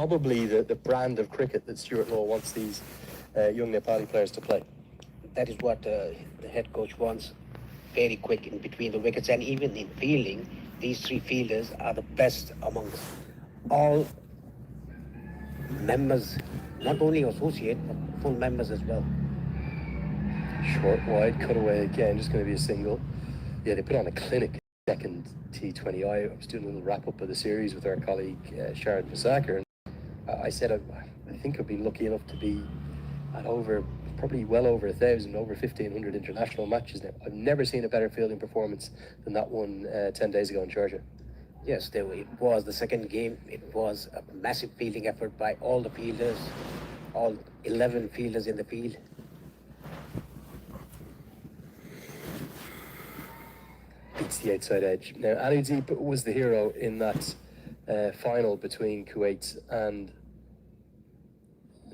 probably the brand of cricket that Stuart Law wants these young Nepali players to play. That is what the head coach wants. Very quick in between the wickets, and even in fielding, these three fielders are the best amongst all members, not only associate, but full members as well. Short, wide, cutaway again, just going to be a single. Yeah, they put on a clinic second T20. I was doing a little wrap-up of the series with our colleague Sharon Passaker, and I said I think I've been lucky enough to be at probably well over 1,000, over 1,500 international matches now. I've never seen a better fielding performance than that one 10 days ago in Georgia. Yes, it was the second game. It was a massive fielding effort by all the fielders, all 11 fielders in the field. Beats the outside edge. Now, Anudeep was the hero in that final between Kuwait and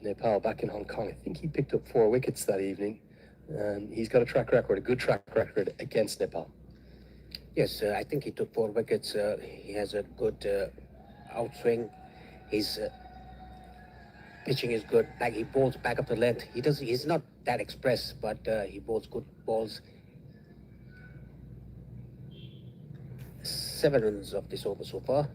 Nepal back in Hong Kong. I think he picked up 4 wickets that evening, and he's got a good track record against Nepal. Yes, I think he took 4 wickets. He has a good outswing. His pitching is good. He bowls back up the length. He's not that express, but he bowls good balls. 7 runs of this over so far.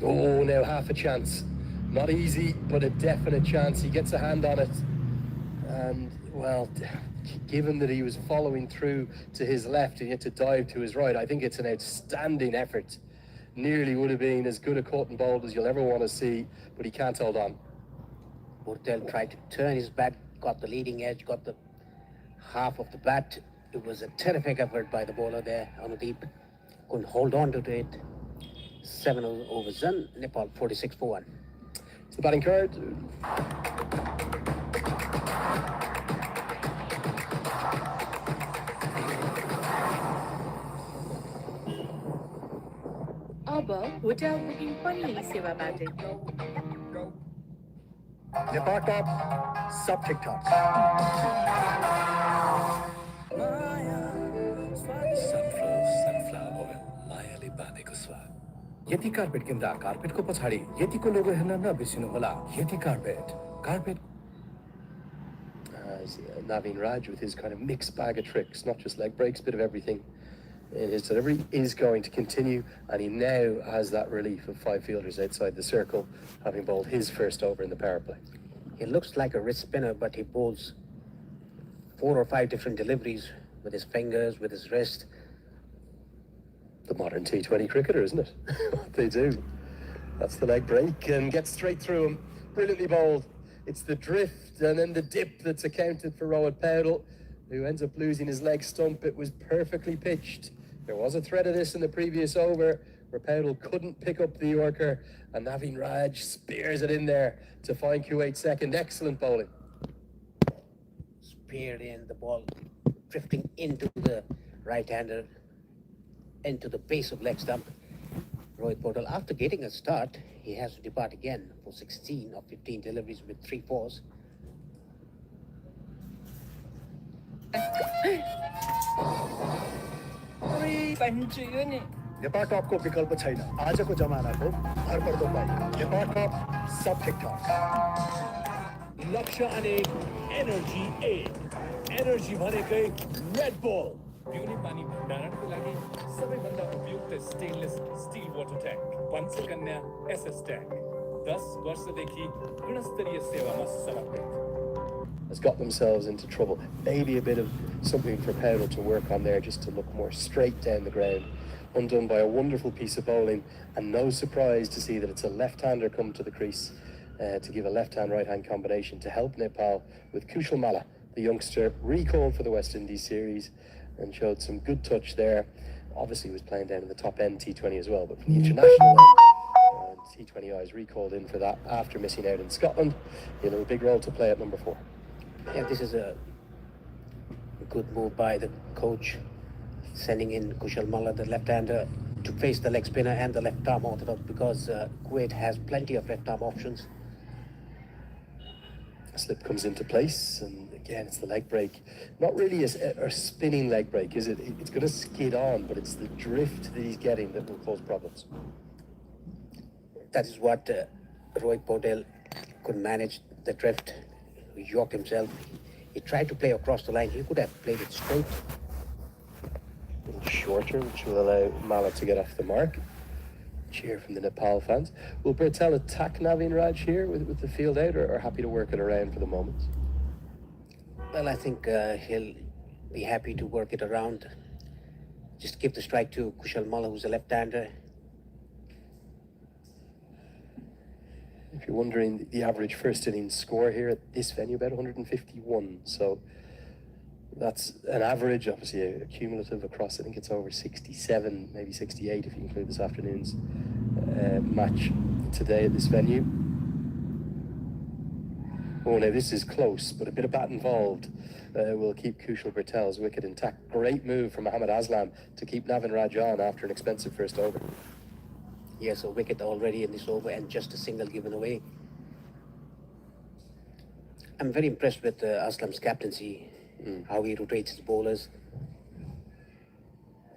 Oh, now half a chance. Not easy, but a definite chance. He gets a hand on it. And, well, given that he was following through to his left and he had to dive to his right, I think it's an outstanding effort. Nearly would have been as good a caught and bowled as you'll ever want to see, but he can't hold on. Paudel tried to turn his bat, got the leading edge, got the half of the bat. It was a terrific effort by the bowler there, Anudeep. Couldn't hold on to it. 7 overs done, Nepal 46 for 1. It's the batting card. अब hotel booking पनि सेवाबाट Nepal top, सब ठीक ठाक. Sunflower oil, मायाले बाँधेको स्वाद. यति carpet किन्दा कार्पेटको पछाडि यतिको लोगो हेर्न नबिर्सिनु होला. यति carpet. Naveen Raj with his kind of mixed bag of tricks, not just leg breaks, bit of everything. His delivery is going to continue, and he now has that relief of 5 fielders outside the circle, having bowled his first over in the power play. He looks like a wrist spinner, but he bowls 4 or 5 different deliveries with his fingers, with his wrist. The modern T20 cricketer, isn't it? What they do. That's the leg break, and gets straight through him. Brilliantly bowled. It's the drift and then the dip that's accounted for Rohit Paudel, who ends up losing his leg stump. It was perfectly pitched. There was a threat of this in the previous over where Paudel couldn't pick up the Yorker, and Naveen Raj spears it in there to find Kuwait second. Excellent bowling. Speared in, the ball drifting into the right-hander, into the base of leg stump. Rohit Paudel, after getting a start, he has to depart again for 16 of 15 deliveries with 3 fours. Nepal टपको विकल्प छैन. आजको जमानाको भरपर्दो bike. Nepal टप सब ठीक ठाक. लक्ष्य अनेक, energy एक. एनर्जी भनेकै रेड बुल. पिउने पानी भण्डारणको लागि सबैभन्दा उपयुक्त stainless steel water tank. Panchakanya SS tank. 10 वर्षदेखि गुणस्तरीय सेवामा समर्पित. Has got themselves into trouble. Maybe a bit of something for Paudel to work on there, just to look more straight down the ground. Undone by a wonderful piece of bowling, and no surprise to see that it's a left-hander come to the crease to give a left-hand right-hand combination to help Nepal with Kushal Malla, the youngster, recalled for the West Indies series and showed some good touch there. Obviously he was playing down in the top end T20 as well, but from the international end, T20I is recalled in for that after missing out in Scotland. He'll have a big role to play at number 4. Yeah, this is a good move by the coach, sending in Kushal Malla, the left-hander, to face the leg spinner and the left-arm orthodox, because Kuwait has plenty of left-arm options. A slip comes into place, and again, it's the leg break. Not really a spinning leg break, is it? It's going to skid on, but it's the drift that he's getting that will cause problems. That is what Rohit Paudel could manage the drift, york himself. He tried to play across the line. He could have played it straight. A little shorter, which will allow Mala to get off the mark. Cheer from the Nepal fans. Will Bertel attack Navin Raj here with the field out, or happy to work it around for the moment? Well, I think he'll be happy to work it around. Just give the strike to Kushal Malla, who's a left-hander. If you're wondering, the average first innings score here at this venue, about 151. So that's an average, obviously a cumulative across, I think it's over 67, maybe 68 if you include this afternoon's match today at this venue. Oh, now this is close, but a bit of bat involved will keep Kushal Bertel's wicket intact. Great move from Mohammad Aslam to keep Navin Raj on after an expensive first over. Yes, a wicket already in this over and just a single given away. I'm very impressed with Aslam's captaincy, how he rotates his bowlers.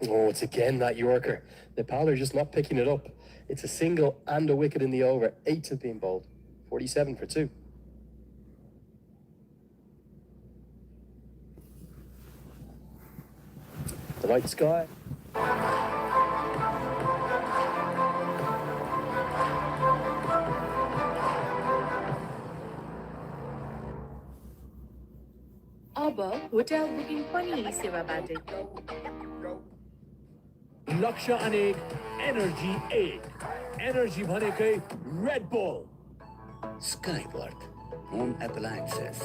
Oh, it's again that Yorker. Nepal are just not picking it up. It's a single and a wicket in the over. 8 have been bowled. 47 for 2. The night sky. अब hotel booking पनि सेवाबाट लक्ष्य अनेक energy 8 energy भनेकै Red bull Skyward Home Appliances.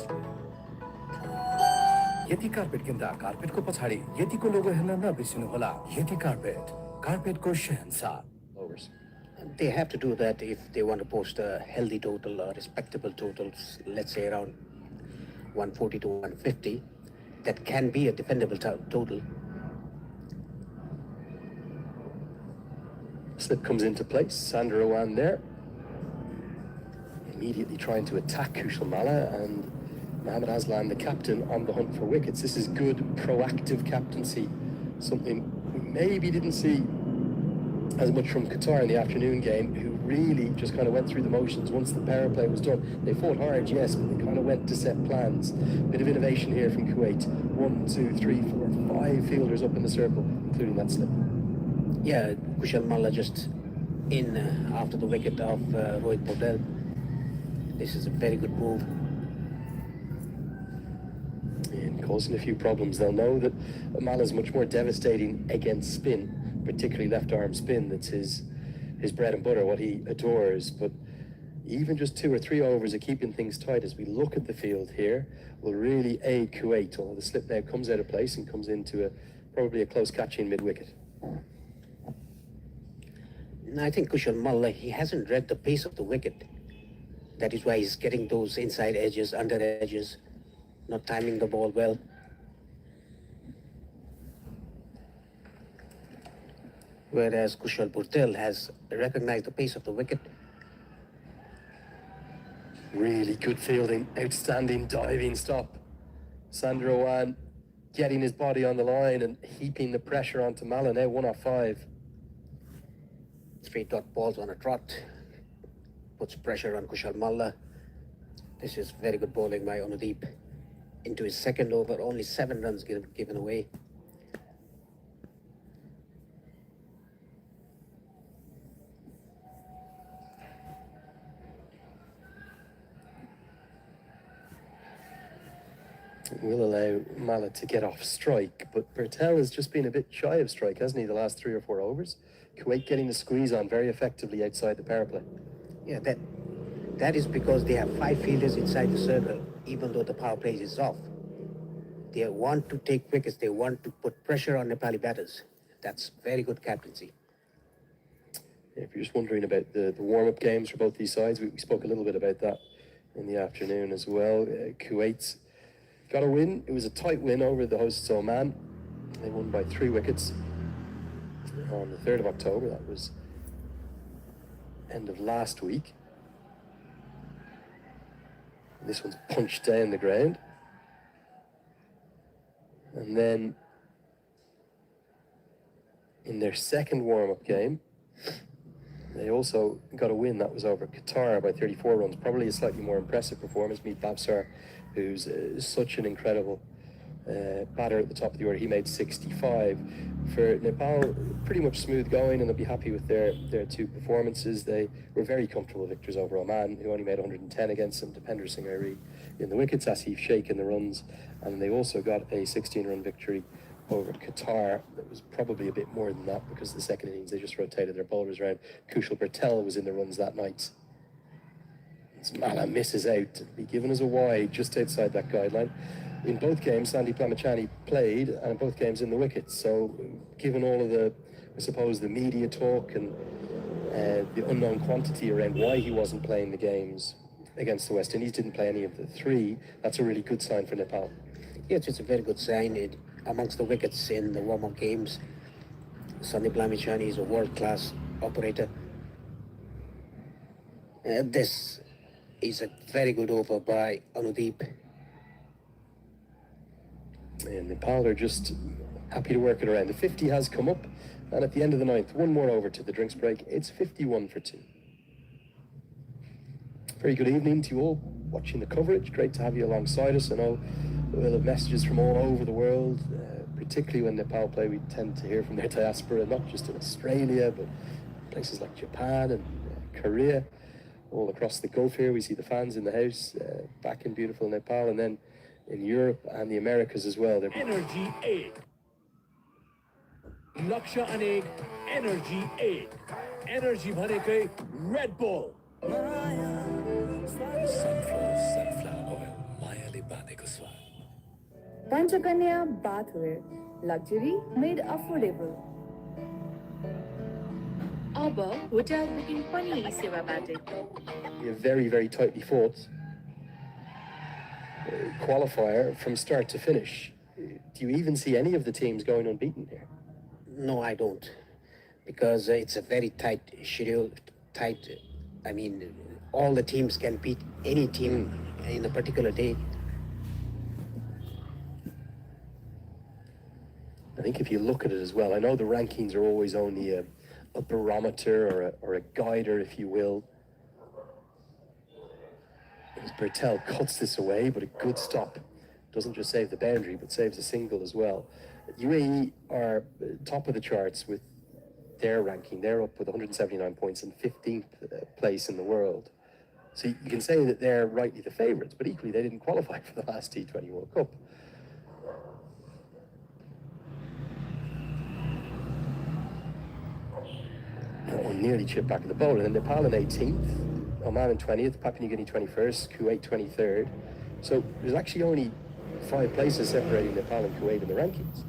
यति carpet किन्दा कार्पेटको पछाडि यतिको लोगो हेर्न नबिर्सिनुहोला। यति carpet, कार्पेटको Shahenshah. Overs. They have to do that if they want to post a healthy total or respectable totals, let's say around 140 to 150. That can be a defendable total. Slip comes into place. Sandra Owan there. Immediately trying to attack Kushal Malla, and Mohammad Aslan, the captain, on the hunt for wickets. This is good, proactive captaincy. Something we maybe didn't see as much from Qatar in the afternoon game, who really just kind of went through the motions once the power play was done. They fought hard, yes, but they kind of went to set plans. Bit of innovation here from Kuwait. 1, 2, 3, 4, 5 fielders up in the circle, including that slip. Yeah, Kushal Malla just in after the wicket of Rohit Paudel. This is a very good move. And causing a few problems. They'll know that Malla is much more devastating against spin, particularly left arm spin. That's his bread and butter, what he adores. But even just 2 or 3 overs of keeping things tight as we look at the field here will really aid Kuwait, although the slip now comes out of place and comes into probably a close catching mid-wicket. I think Kushal Malla, he hasn't read the pace of the wicket. That is why he's getting those inside edges, under edges, not timing the ball well. Whereas Kushal Paudel has recognized the pace of the wicket. Really good fielding, outstanding diving stop. Sandra Owan getting his body on the line and heaping the pressure onto Malla, now 1 off 5. Straight dot balls on a trot. Puts pressure on Kushal Malla. This is very good bowling by Anudeep. Into his second over, only 7 runs given away. It will allow Malla to get off strike, but Bertel has just been a bit shy of strike, hasn't he, the last 3 or 4 overs? Kuwait getting the squeeze on very effectively outside the power play. Yeah, that is because they have 5 fielders inside the circle, even though the power play is off. They want to take wickets. They want to put pressure on Nepali batters. That's very good captaincy. If you're just wondering about the warm-up games for both these sides, we spoke a little bit about that in the afternoon as well. Kuwait's got a win. It was a tight win over the hosts Oman. They won by 3 wickets on the 3rd of October. That was end of last week. This one's punched down the ground. And then in their second warm-up game, They also got a win that was over Qatar by 34 runs, probably a slightly more impressive performance. Meet Babsar, who's such an incredible batter at the top of the order. He made 65. For Nepal, pretty much smooth going, and they'll be happy with their two performances. They were very comfortable victors over Oman, who only made 110 against them. Dipender Singh Airi in the wickets, Asif Sheikh in the runs, and they also got a 16-run victory over Qatar. That was probably a bit more than that because the second innings they just rotated their bowlers around. Kushal Bertel was in the runs that night. Mala misses out to be given as a wide just outside that guideline. In both games, Sandeep Lamachani played, and in both games in the wickets. So, given all of the, I suppose, the media talk and the unknown quantity around why he wasn't playing the games against the West Indies, didn't play any of the three, that's a really good sign for Nepal. Yes, it's a very good sign. Amongst the wickets in the warm-up games, Sandeep Lamachani is a world-class operator. This is a very good over by Anudeep. And Nepal are just happy to work it around. The 50 has come up, and at the end of the ninth, one more over to the drinks break. It's 51 for 2. Very good evening to you all watching the coverage. Great to have you alongside us. I know we'll have messages from all over the world, particularly when Nepal play. We tend to hear from their diaspora, not just in Australia, but places like Japan and Korea. All across the Gulf here, we see the fans in the house, back in beautiful Nepal, and then in Europe and the Americas as well. Energy 8. Laksha Anek, Energy 8. Energy भनेकै Red Bull. sunflower oil, मायाले बाँधेको स्वाद. Panchakanya bathware, luxury made affordable. अब hotel booking पनि सेवाबाट. A very, very tightly fought qualifier from start to finish. Do you even see any of the teams going unbeaten here? No, I don't, because it's a very tight schedule. I mean, all the teams can beat any team in a particular day. I think if you look at it as well, I know the rankings are always only a barometer or a guider, if you will. As Bertel cuts this away, but a good stop. Doesn't just save the boundary, but saves a single as well. UAE are top of the charts with their ranking. They're up with 179 points and 15th place in the world. So you can say that they're rightly the favourites, but equally they didn't qualify for the last T20 World Cup. That one nearly chipped back at the bowl. And then Nepal in 18th. Oman in 20th, Papua New Guinea 21st, Kuwait 23rd. So there's actually only 5 places separating Nepal and Kuwait in the rankings.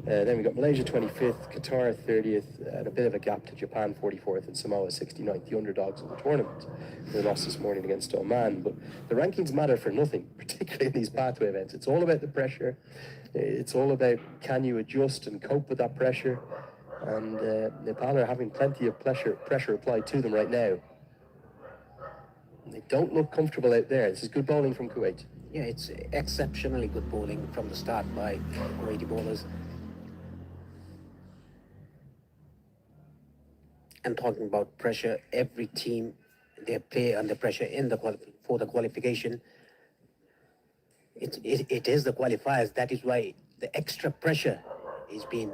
Then we've got Malaysia 25th, Qatar 30th, and a bit of a gap to Japan 44th and Samoa 69th, the underdogs of the tournament. They lost this morning against Oman, but the rankings matter for nothing, particularly in these pathway events. It's all about the pressure. It's all about can you adjust and cope with that pressure. And Nepal are having plenty of pressure applied to them right now. They don't look comfortable out there. This is good bowling from Kuwait. Yeah, it's exceptionally good bowling from the start by Kuwaiti bowlers. And talking about pressure, every team, they play under pressure in for the qualification. It is the qualifiers. That is why the extra pressure is being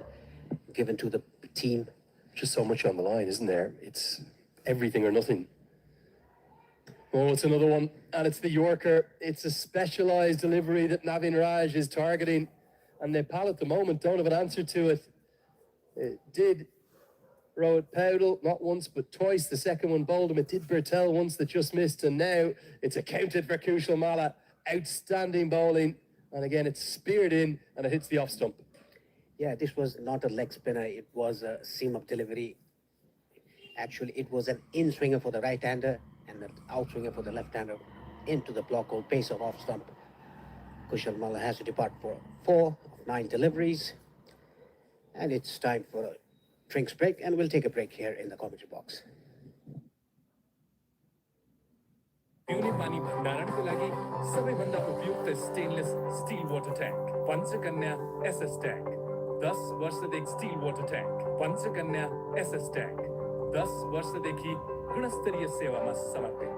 given to the team. Just so much on the line, isn't there? It's everything or nothing. Oh, it's another one, and it's the Yorker. It's a specialised delivery that Navin Raj is targeting, and Nepal at the moment don't have an answer to it. It did Rohit Paudel, not once but twice. The second one bowled him. It did Bertel once that just missed, and now it's accounted for Kushal Mala. Outstanding bowling, and again it's speared in, and it hits the off stump. Yeah, this was not a leg spinner. It was a seam-up delivery. Actually, it was an in-swinger for the right-hander and an out-swinger for the left-hander into the block hole, pace of off-stump. Kushal Mala has to depart for 4 of 9 deliveries. And it's time for a drinks break, and we'll take a break here in the commentary box. पिउने पानी भण्डारणको लागि सबैभन्दा उपयुक्त stainless steel water tank Panchakanya SS tank 10 वर्षदेखि steel water tank Panchakanya SS tank 10 वर्षदेखि गुणस्तरीय सेवामा समर्पित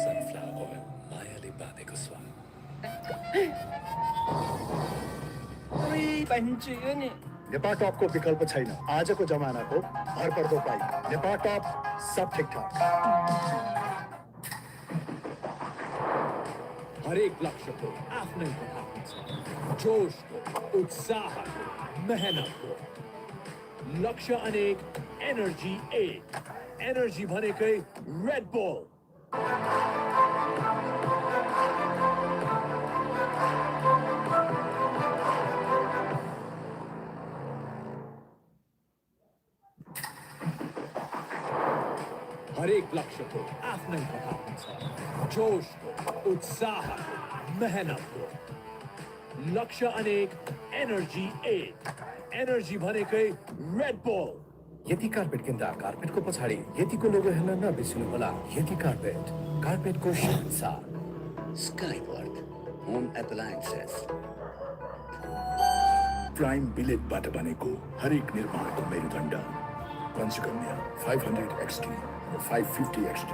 sunflower oil मायाले बाँधेको स्वाद नेपाल टपको विकल्प छैन आजको जमानाको भरपर्दो पाइ नेपाल टप सब ठिकठाक हरेक लक्ष्यको आफ्नै प्रभाव हुन्छ जोशको उत्साहको मेहनतको लक्ष्य अनेक एनर्जी एक एनर्जी भनेकै रेड बुल हरेक लक्ष्यको आफ्नै प्रभाव हुन्छ जोशको उत्साहको मेहनतको लक्ष्य अनेक एनर्जी एक एनर्जी भनेकै रेड बुल यति कार्पेट किन्दा कार्पेटको पछाडि यतिको लोगो हेर्न नबिर्सिनुहोला यति कार्पेट कार्पेटको शहंशाह Skyworth Home Appliances. प्राइम बिलेटबाट बनेको हरेक निर्माणको मेरुदण्ड पञ्चकन्या 500 XT र 550 XT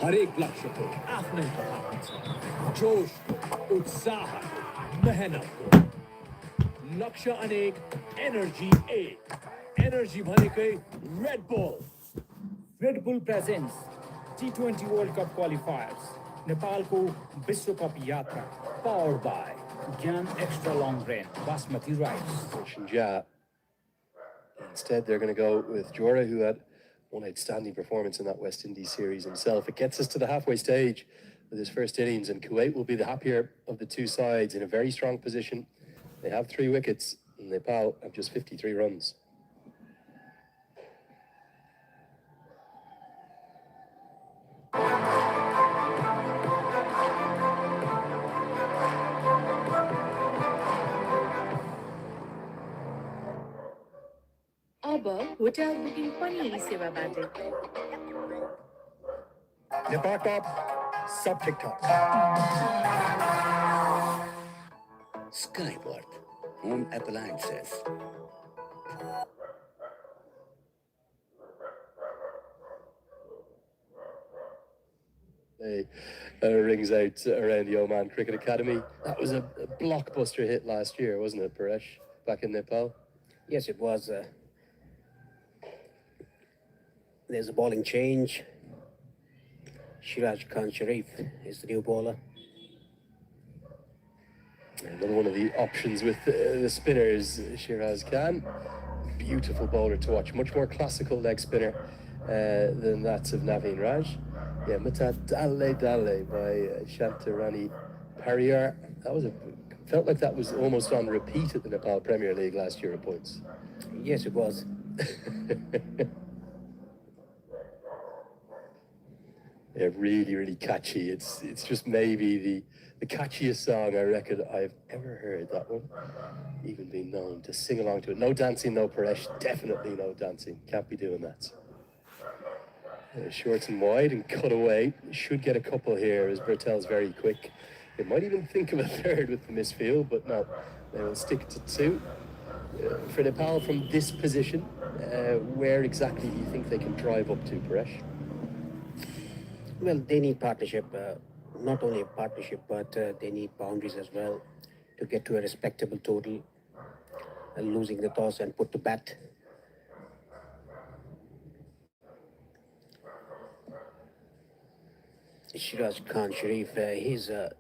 हरेक लक्ष्यको आफ्नै प्रभाव हुन्छ जोशको उत्साहको मेहनतको लक्ष्य अनेक एनर्जी एक एनर्जी भनेकै Red bull Red Bull presents T20 World Cup qualifiers. Nepalको विश्व कप यात्रा powered by Gyan Extra Long Grain Basmati Rice. Shinja. Instead, they're going to go with Jora, who had one outstanding performance in that West Indies series himself. It gets us to the halfway stage with his first innings, and Kuwait will be the happier of the two sides in a very strong position. They have 3 wickets, and Nepal have just 53 runs. अब hotel booking पनि सेवाबाट नेपाल टप सब ठिकठाक Skyworth Home Appliances. Rings out around the Oman Cricket Academy. That was a blockbuster hit last year, wasn't it, Paresh, back in Nepal? Yes, it was. There's a bowling change. Shiraj Khan Sharif is the new bowler. Another one of the options with the spinners, Shiraz Khan. Beautiful bowler to watch. Much more classical leg spinner than that of Naveen Raj. Yeah, Mata Dale Dale by Shantarani Pariyar. That was felt like that was almost on repeat at the Nepal Premier League last year at points. Yes, it was. Yeah, really, really catchy. It's just maybe the catchiest song I reckon I've ever heard, that one. Even been known to sing along to it. No dancing, no Paresh. Definitely no dancing. Can't be doing that. Shorts and wide and cut away. Should get a couple here as Bertel's very quick. They might even think of a third with the misfield, but no. They will stick to 2. For Nepal from this position, where exactly do you think they can drive up to, Paresh? Well, they need partnership. Not only a partnership, but they need boundaries as well to get to a respectable total. Losing the toss and put to bat. Shiraj Khan Sharif, he's a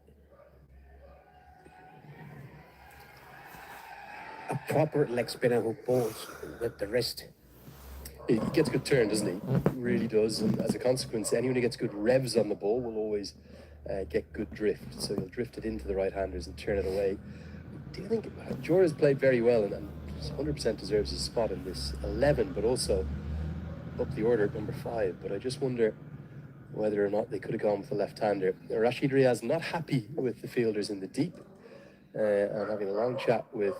proper leg spinner who bowls with the wrist. He gets good turn, doesn't he? Really does. And as a consequence, anyone who gets good revs on the ball will always get good drift. So he'll drift it into the right-handers and turn it away. do you think Jora's played very well and 100% deserves his spot in this 11, but also up the order at number 5? But I just wonder whether or not they could have gone with the left-hander. Rashid Riaz not happy with the fielders in the deep, and having a long chat with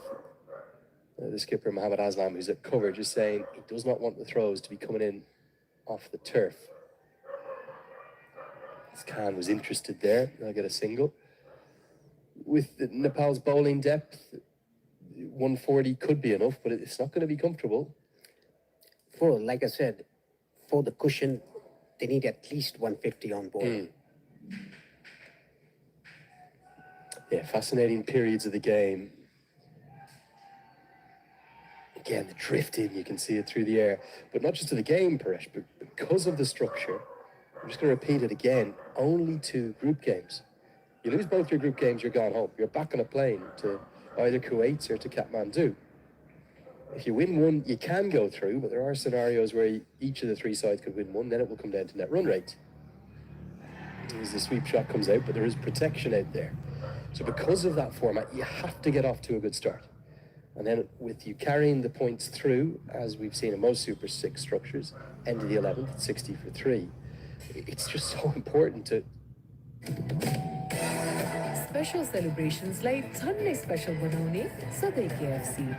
the skipper Mohammad Aslam, who's at cover, just saying he does not want the throws to be coming in off the turf. Khan was interested there. I'll get a single. With Nepal's bowling depth, 140 could be enough, but it's not going to be comfortable. Like I said, for the cushion, they need at least 150 on board. Yeah, fascinating periods of the game. Again, the drifting, you can see it through the air. But not just to the game, Paresh, but because of the structure, I'm just going to repeat it again, only 2 group games. You lose both your group games, you're gone home. You're back on a plane to either Kuwait or to Kathmandu. If you win one, you can go through, but there are scenarios where each of the 3 sides could win one, then it will come down to net run rate. As the sweep shot comes out, but there is protection out there. So because of that format, you have to get off to a good start. And then with you carrying the points through, as we've seen in most Super 6 structures, end of the 11th at 60 for 3, it's just so important to... Special celebrations like Sunday special बनाउने सधैँ KFC.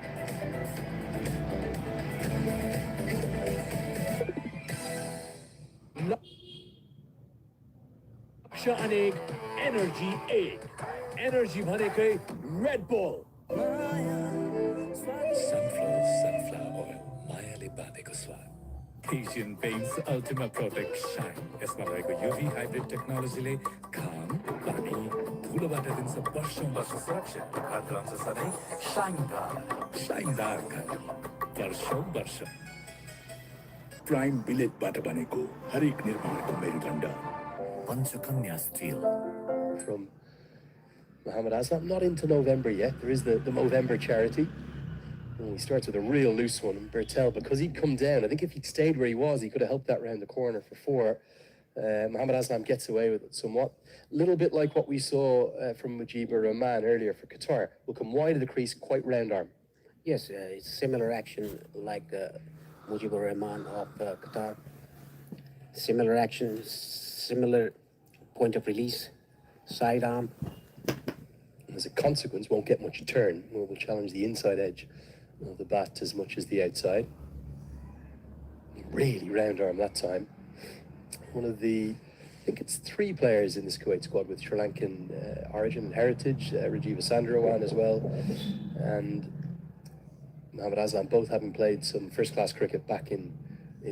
लक्ष्य अनेक energy 1 energy भनेकै Red bull sunflower oil मायाले बाँधेको स्वाद Asian Paints Ultima Protect Shine यसमा रहेको UV hybrid टेक्नोलोजीले घाम पानी धुलोबाट दिन्छ वर्षौं सुरक्षा हात रहन्छ सधैँ शाइनदार घर वर्षौं वर्ष प्राइम बिलेटबाट बनेको हरेक निर्माणको मेरुदण्ड Panchakanya steel From Mohammad Aslam, not into November yet. There is the Movember charity. He starts with a real loose one. And Bertel, because he'd come down, I think if he'd stayed where he was, he could have helped that round the corner for 4. Mohammad Aslam gets away with it somewhat. A little bit like what we saw from Mujibur Rahman earlier for Qatar. Will come wide of the crease, quite round arm. Yes, it's similar action like Mujibur Rahman of Qatar. Similar action, similar point of release, side arm. As a consequence, won't get much turn. Will challenge the inside edge of the bat as much as the outside. Really round arm that time. One of the, I think it's 3 players in this Kuwait squad with Sri Lankan origin and heritage. Rajiv Sandarawan as well, and Mohammad Aslam, both having played some first-class cricket back in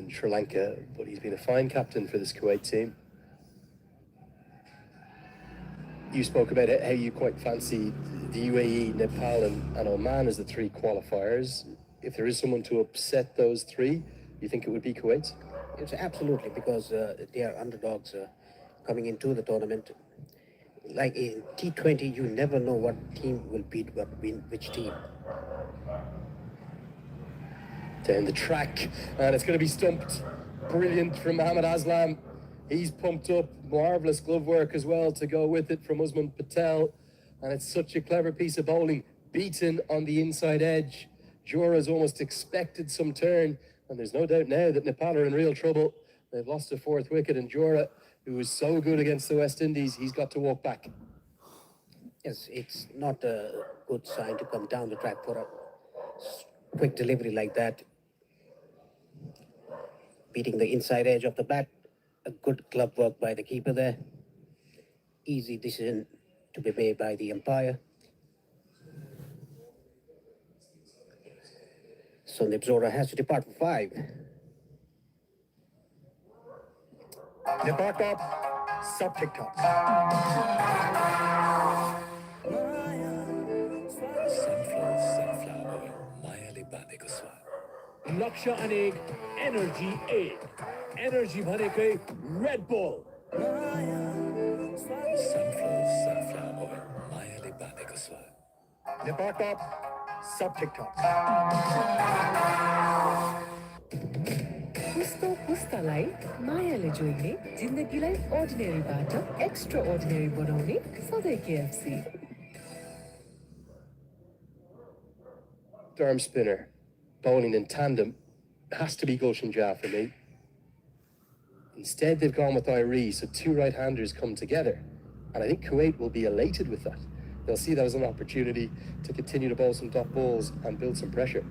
Sri Lanka. But he's been a fine captain for this Kuwait team. You spoke about how you quite fancy the UAE, Nepal and Oman as the 3 qualifiers. If there is someone to upset those 3, you think it would be Kuwait? It's absolutely, because they are underdogs coming into the tournament. Like in T20, you never know what team will beat which team. Down the track, and it's going to be stumped. Brilliant from Mohammad Aslam. He's pumped up. Marvellous glove work as well to go with it from Usman Patel. And it's such a clever piece of bowling. Beaten on the inside edge. Jora's almost expected some turn. And there's no doubt now that Nepal are in real trouble. They've lost a 4th wicket. And Jora, who was so good against the West Indies, he's got to walk back. Yes, it's not a good sign to come down the track for a quick delivery like that. Beating the inside edge of the bat. A good glove work by the keeper there. Easy decision to be made by the umpire. So Nipzora has to depart for 5. Depart up, sub TikTok. Sunflower oil मायाले बाँधेको स्वाद लक्ष्य अनेक energy 1 energy भनेकै Red bull sunflower oil मायाले बाँधेको स्वाद Depart up, sub TikTok. पुस्तो पुस्तालाई मायाले जोड्ने जिन्दगीलाई अर्डिनेरीबाट extra ordinary बनाउने सधैँ KFC. left arm spinner bowling in tandem has to be Gulshan Jah for me. Instead, they've gone with Irie, so two right-handers come together. And I think Kuwait will be elated with that. They'll see that as an opportunity to continue to bowl some dot balls and build some pressure.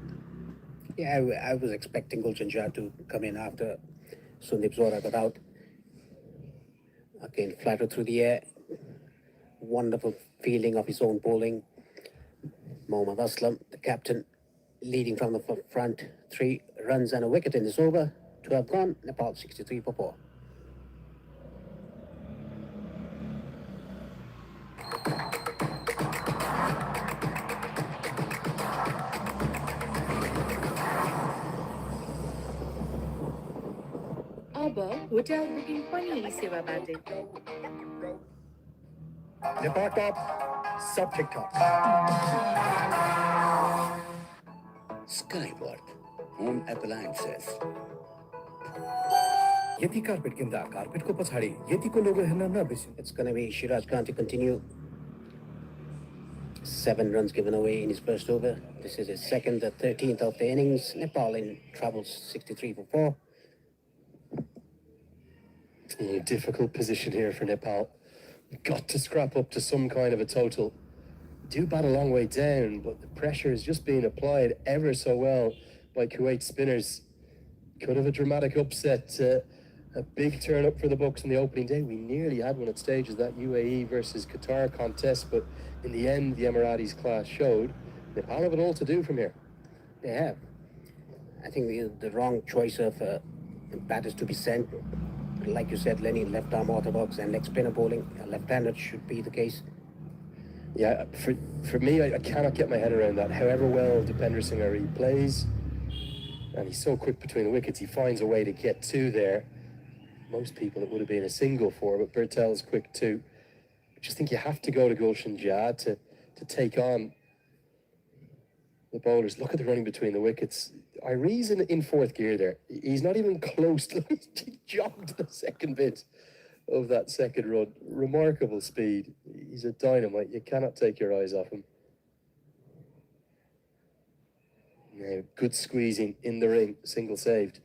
Yeah, I was expecting Gulshan Jah to come in after Sundip Zora got out. Again, flatter through the air. Wonderful feeling of his own bowling. Mohammad Aslam, the captain, leading from the front. 3 runs and a wicket in this over. 12 gone, Nepal 63 for 4. अब hotel booking पनि यी सेवाबाटै Nepal top, सब ठीक ठाक. Skyworth, home appliances. यति carpet किन्दा कार्पेटको पछाडि यतिको लोगो हेर्न नबिर्सिनु. It's going to be Shiraj Khan to continue. 7 runs given away in his first over. This is his second, the 13th of the innings. Nepal in trouble, 63 for 4. Difficult position here for Nepal. Got to scrap up to some kind of a total. Do bat a long way down, but the pressure is just being applied ever so well by Kuwait spinners. Could have a dramatic upset, a big turn up for the Bucks in the opening day. We nearly had one at stages, that UAE versus Qatar contest, but in the end, the Emiratis class showed Nepal have it all to do from here. They have. I think the wrong choice of batters to be sent. Like you said, Lenny, left arm orthodox and leg spinner bowling. Left-handed should be the case. Yeah, for me, I cannot get my head around that. However well Dipender Singh Ari plays, and he's so quick between the wickets, he finds a way to get two there. Most people it would have been a single for, but Bertel's quick too. I just think you have to go to Gulshan Jah to take on the bowlers. Look at the running between the wickets. Irie's in fourth gear there. He's not even close to he jogged the second bit of that second run. Remarkable speed. He's a dynamite. You cannot take your eyes off him. Yeah, good squeezing in the ring. Single saved.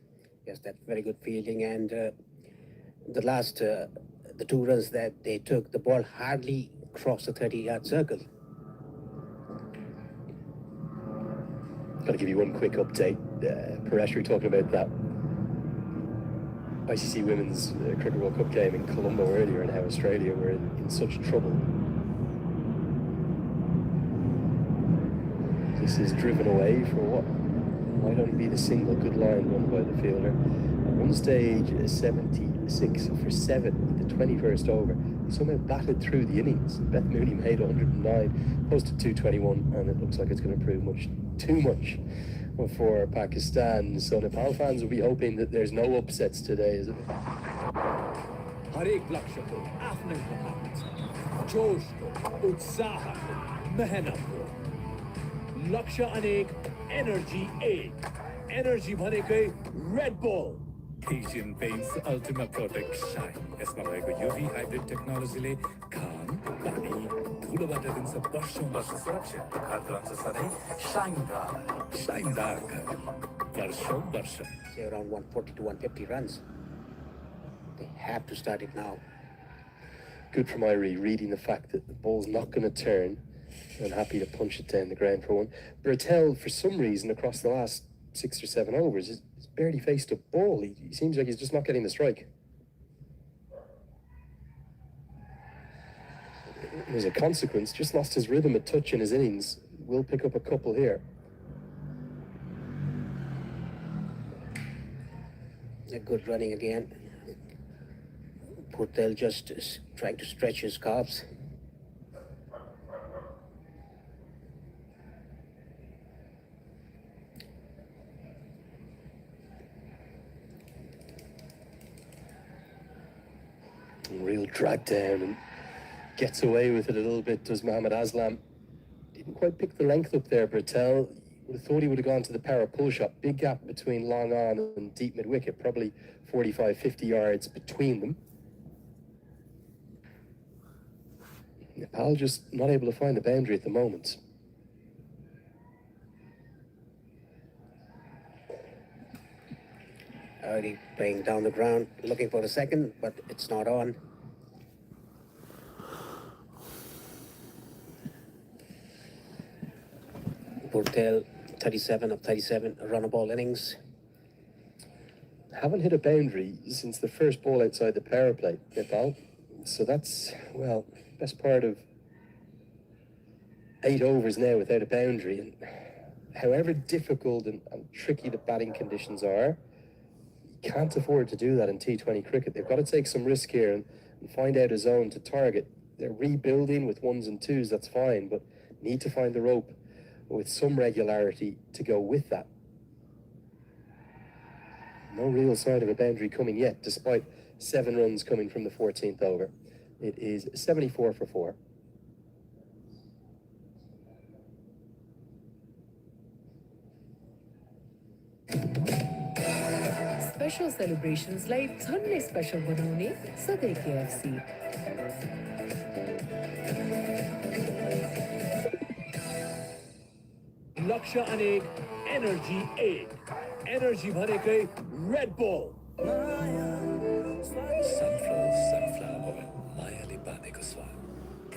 Yes, that's very good fielding. And the last, the 2 runs that they took, the ball hardly crossed the 30-yard circle. Got to give you one quick update. Paresh, we were talking about that ICC Women's Cricket World Cup game in Colombo earlier, and how Australia were in such trouble. This is driven away for what might only be the single good line run by the fielder. At one stage, 76 for 7 in the 21st over. Somehow batted through the innings. Beth Mooney made 109, posted 221, and it looks like it's going to prove too much for Pakistan. So Nepal fans will be hoping that there's no upsets today, is it? हरेक लक्ष्य को आफ्नै प्रभाव छ जोश को उत्साह को मेहनत को लक्ष्य अनेक एनर्जी एक एनर्जी भनेकै Red bull Asian Paints Ultimate Protect Shine. यसमा भएको UV hybrid technology काम, पानी, धुलोबाट दिन्छ वर्षौं सुरक्षा खाद्य रहन्छ सधैँ शाइनदार वर्षौं Say around 140 to 150 runs. They have to start it now. Good from Irie, reading the fact that the ball's not going to turn and happy to punch it down the ground for one. Bertel, for some reason, across the last 6 or 7 overs, has barely faced a ball. He seems like he's just not getting the strike. As a consequence, just lost his rhythm a touch in his innings. Will pick up a couple here. A good running again. Paudel just trying to stretch his calves. Real drag down and gets away with it a little bit, does Mohammad Aslam. Didn't quite pick the length up there, Bertel. Would have thought he would have gone to the power pull shot. Big gap between long on and deep mid wicket, probably 45, 50 yards between them. Nepal just not able to find the boundary at the moment. Already playing down the ground, looking for a second, but it's not on. Paudel, 37 of 37 run-a-ball innings. Haven't hit a boundary since the first ball outside the power play, Nepal. So that's, well, best part of 8 overs now without a boundary. And however difficult and tricky the batting conditions are, you can't afford to do that in T20 cricket. They've got to take some risk here and find out a zone to target. They're rebuilding with 1s and 2s, that's fine, but need to find the rope with some regularity to go with that. No real sign of a boundary coming yet, despite 7 runs coming from the 14th over. It is 74 for 4. Special celebrationsलाई झन्डै special बनाउने सधैँ KFC। लक्ष्य अनेक energy 8 energy भनेकै Red bull sunflower oil मायाले बाँधेको स्वाद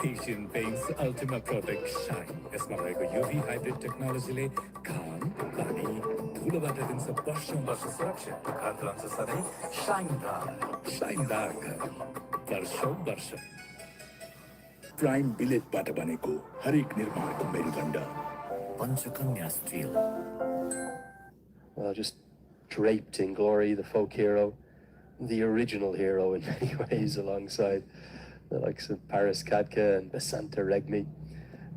Asian Paints Ultima Protect Shine यसमा रहेको UV hybrid टेक्नोलोजीले घाम पानी धुलोबाट दिन्छ वर्षौं वर्ष सुरक्षा हात रहन्छ सधैँ शाइनदार घर वर्षौं वर्ष प्राइम बिलेटबाट बनेको हरेक निर्माणको मेरुदण्ड Panchakanya steel Well, just draped in glory, the folk hero, the original hero in many ways, alongside the likes of Paris Kadka and Basanta Regmi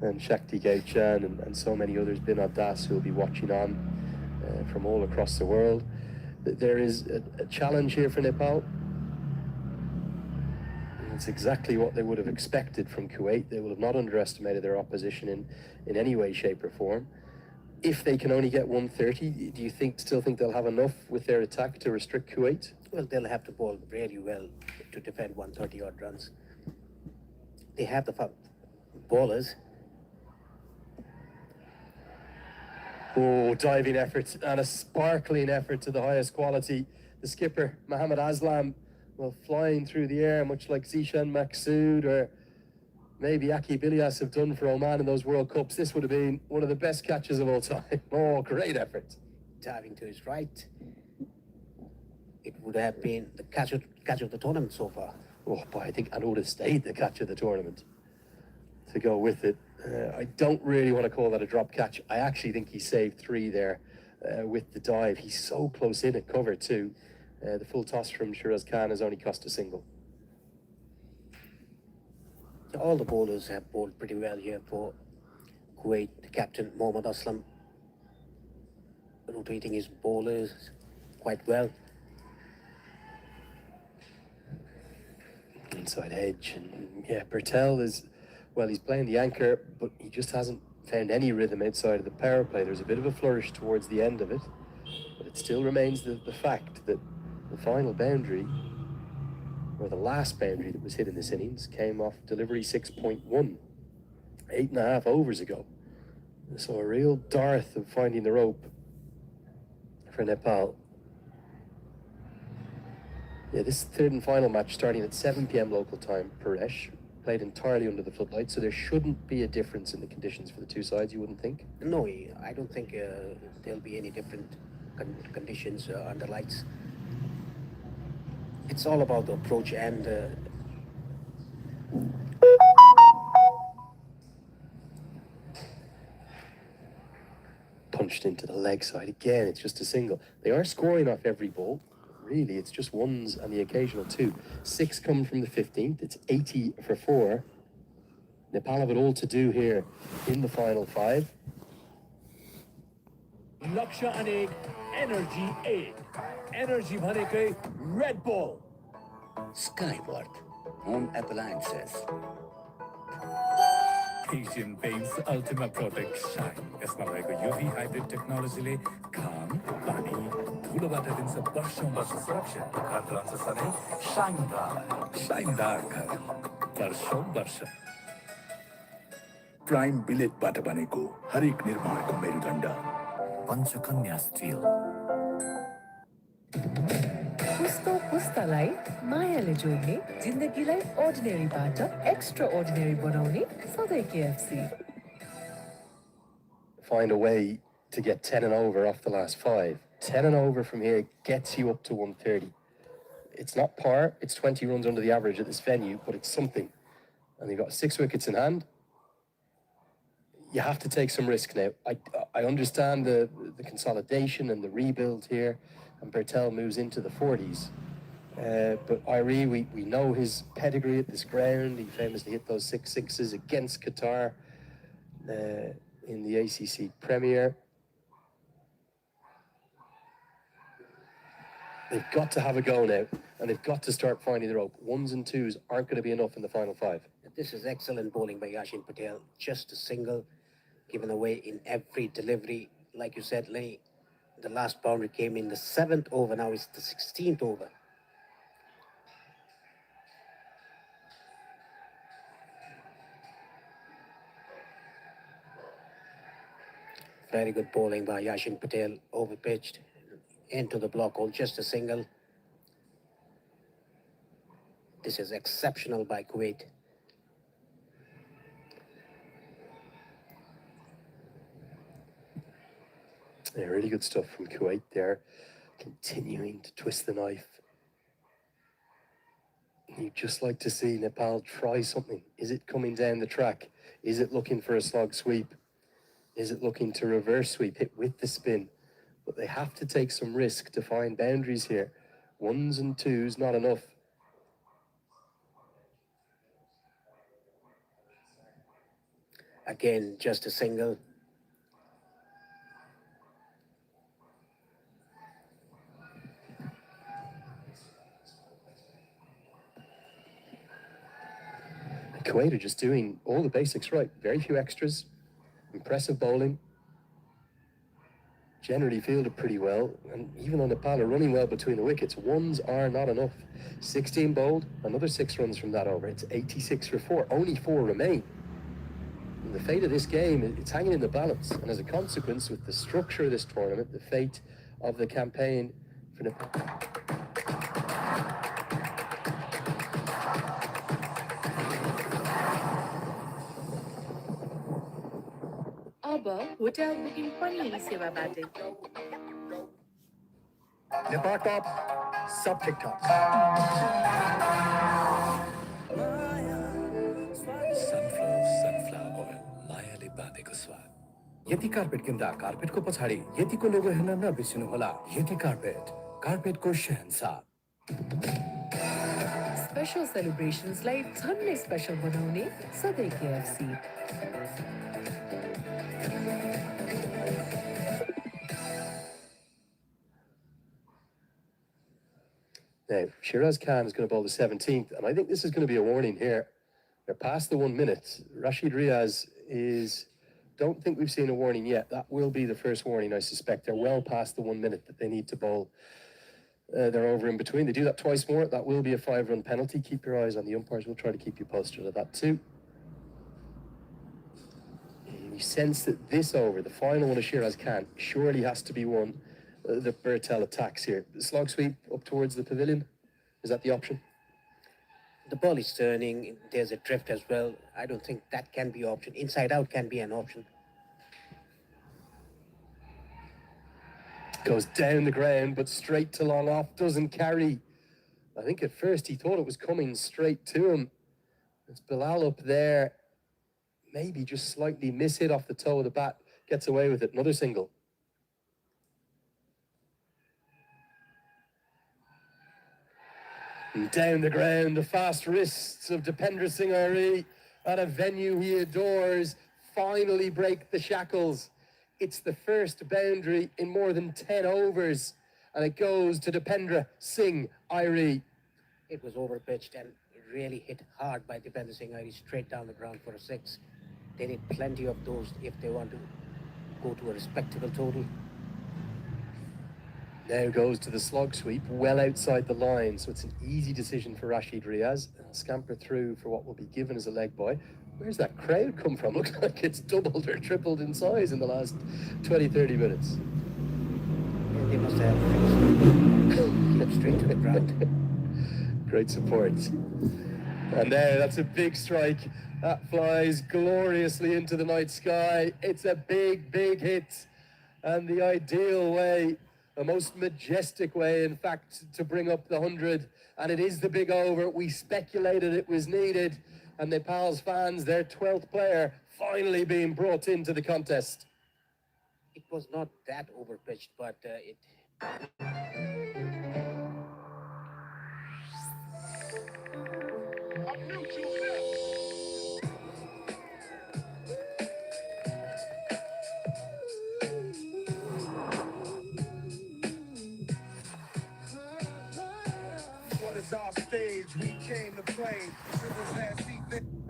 and Shakti Gauchan and so many others, Binod Das, who will be watching on from all across the world. There is a challenge here for Nepal. It's exactly what they would have expected from Kuwait. They will have not underestimated their opposition in any way, shape or form. If they can only get 130, do you still think they'll have enough with their attack to restrict Kuwait? Well, they'll have to bowl really well to defend 130 odd runs. They have the bowlers. Oh, diving effort and a sparkling effort to the highest quality. The skipper, Mohammad Aslam, well, flying through the air, much like Zishan Maqsood or maybe Aki Bilias have done for Oman in those World Cups. This would have been one of the best catches of all time. Oh, great effort. Diving to his right. It would have been the catch of the tournament so far. Oh, boy, I think it would have stayed the catch of the tournament to go with it. I don't really want to call that a drop catch. I actually think he saved 3 there with the dive. He's so close in at cover too. The full toss from Shiraz Khan has only cost a single. All the bowlers have bowled pretty well here for Kuwait. The captain, Mohammad Aslam, rotating his bowlers quite well. Inside edge. And yeah, Paudel is, well, he's playing the anchor, but he just hasn't found any rhythm outside of the power play. There's a bit of a flourish towards the end of it, but it still remains the fact that the final boundary, or the last boundary that was hit in this innings, came off delivery 6.1, 8.5 overs ago. So a real dearth of finding the rope for Nepal. Yeah, this third and final match starting at 7 p.m. local time, Paresh, played entirely under the floodlights, so there shouldn't be a difference in the conditions for the two sides, you wouldn't think? No, I don't think there'll be any different conditions under lights. It's all about the approach and punched into the leg side again. It's just a single. They are scoring off every ball. Really, it's just 1s and the occasional 2. 6 come from the 15th. It's 80 for 4. Nepal have it all to do here in the final 5. लक्ष्य अनेक energy 8 energy भनेकै Red bull Skyward Home Appliances. Asian Paints Ultima Protect Shine यसमा रहेको UV hybrid टेक्नोलोजीले घाम पानी धुलोबाट दिन्छ वर्षौं वर्ष सुरक्षा हात रहन्छ सधैँ शाइनदार घर वर्षौं वर्ष प्राइम बिलेटबाट बनेको हरेक निर्माणको मेरुदण्ड पञ्चकन्या स्टील यस्तो पुस्तालाई मायाले जोड्ने जिन्दगीलाई अर्डिनेरीबाट एक्स्ट्रा अर्डिनेरी बनाउने सधैँ KFC. Find a way to get 10 and over off the last 5. 10 and over from here gets you up to 130. It's not par, it's 20 runs under the average at this venue, but it's something. And you've got 6 wickets in hand. You have to take some risk now. I understand the consolidation and the rebuild here, and Bertel moves into the 40s. But Irie, we know his pedigree at this ground. He famously hit those 6 sixes against Qatar in the ACC Premier. They've got to have a go now, and they've got to start finding the rope. 1s and 2s aren't going to be enough in the final 5. This is excellent bowling by Yashin Patel. Just a single given away in every delivery. Like you said, Lenny, the last boundary came in the 7th over. Now it's the 16th over. Very good bowling by Yashin Patel. Overpitched into the block hole. Just a single. This is exceptional by Kuwait. Yeah, really good stuff from Kuwait there. Continuing to twist the knife. You'd just like to see Nepal try something. Is it coming down the track? Is it looking for a slog sweep? Is it looking to reverse sweep, hit with the spin? But they have to take some risk to find boundaries here. 1s and 2s, not enough. Again, just a single. Kuwait are just doing all the basics right. Very few extras. Impressive bowling. Generally fielded pretty well. And even on Nepal are running well between the wickets. 1s are not enough. 16 bowled. Another 6 runs from that over. It's 86 for 4. Only 4 remain. And the fate of this game, it's hanging in the balance. And as a consequence, with the structure of this tournament, the fate of the campaign for Nepal. अब hotel booking पनि यही सेवाबाटै Nepal top, sub TikTok. sunflower oil, मायाले बाँधेको स्वाद. यति carpet किन्दा कार्पेटको पछाडि यतिको लोगो हेर्न नबिर्सिनुहोला. यति कार्पेटको शहंशाह. Special सेलिब्रेसन्सलाई झन्नै special बनाउने सधैँ KFC. Now, Shiraz Khan is going to bowl the 17th, and I think this is going to be a warning here. They're past the 1 minute. Rashid Riaz is, don't think we've seen a warning yet. That will be the first warning, I suspect. They're well past the 1 minute that they need to bowl. They're over in between. They do that twice more. That will be a 5-run penalty. Keep your eyes on the umpires. We'll try to keep you posted of that too. And you sense that this over, the final one of Shiraz Khan, surely has to be one that Bertel attacks here. The slog sweep up towards the pavilion, is that the option? The ball is turning. There's a drift as well. I don't think that can be an option. Inside out can be an option. Goes down the ground, but straight to long off, doesn't carry. I think at first he thought it was coming straight to him. It's Bilal up there. Maybe just slightly miss-hit off the toe of the bat. Gets away with it. Another single. And down the ground, the fast wrists of Dipendra Singh Ari at a venue he adores finally break the shackles. It's the first boundary in more than 10 overs, and it goes to Dipendra Singh Ari. It was overpitched and it really hit hard by Dipendra Singh Ari straight down the ground for a 6. They need plenty of those if they want to go to a respectable total. Now goes to the slog sweep, well outside the line, so it's an easy decision for Rashid Riaz. And scamper through for what will be given as a leg by. Where's that crowd come from? Looks like it's doubled or tripled in size in the last 20, 30 minutes. They must have clipped straight to the ground. Great support. And there, that's a big strike. That flies gloriously into the night sky. It's a big, big hit. And the ideal way, the most majestic way, in fact, to bring up the 100. And it is the big over. We speculated it was needed. And Nepal's fans, their 12th player, finally being brought into the contest. It was not that overpitched, but it.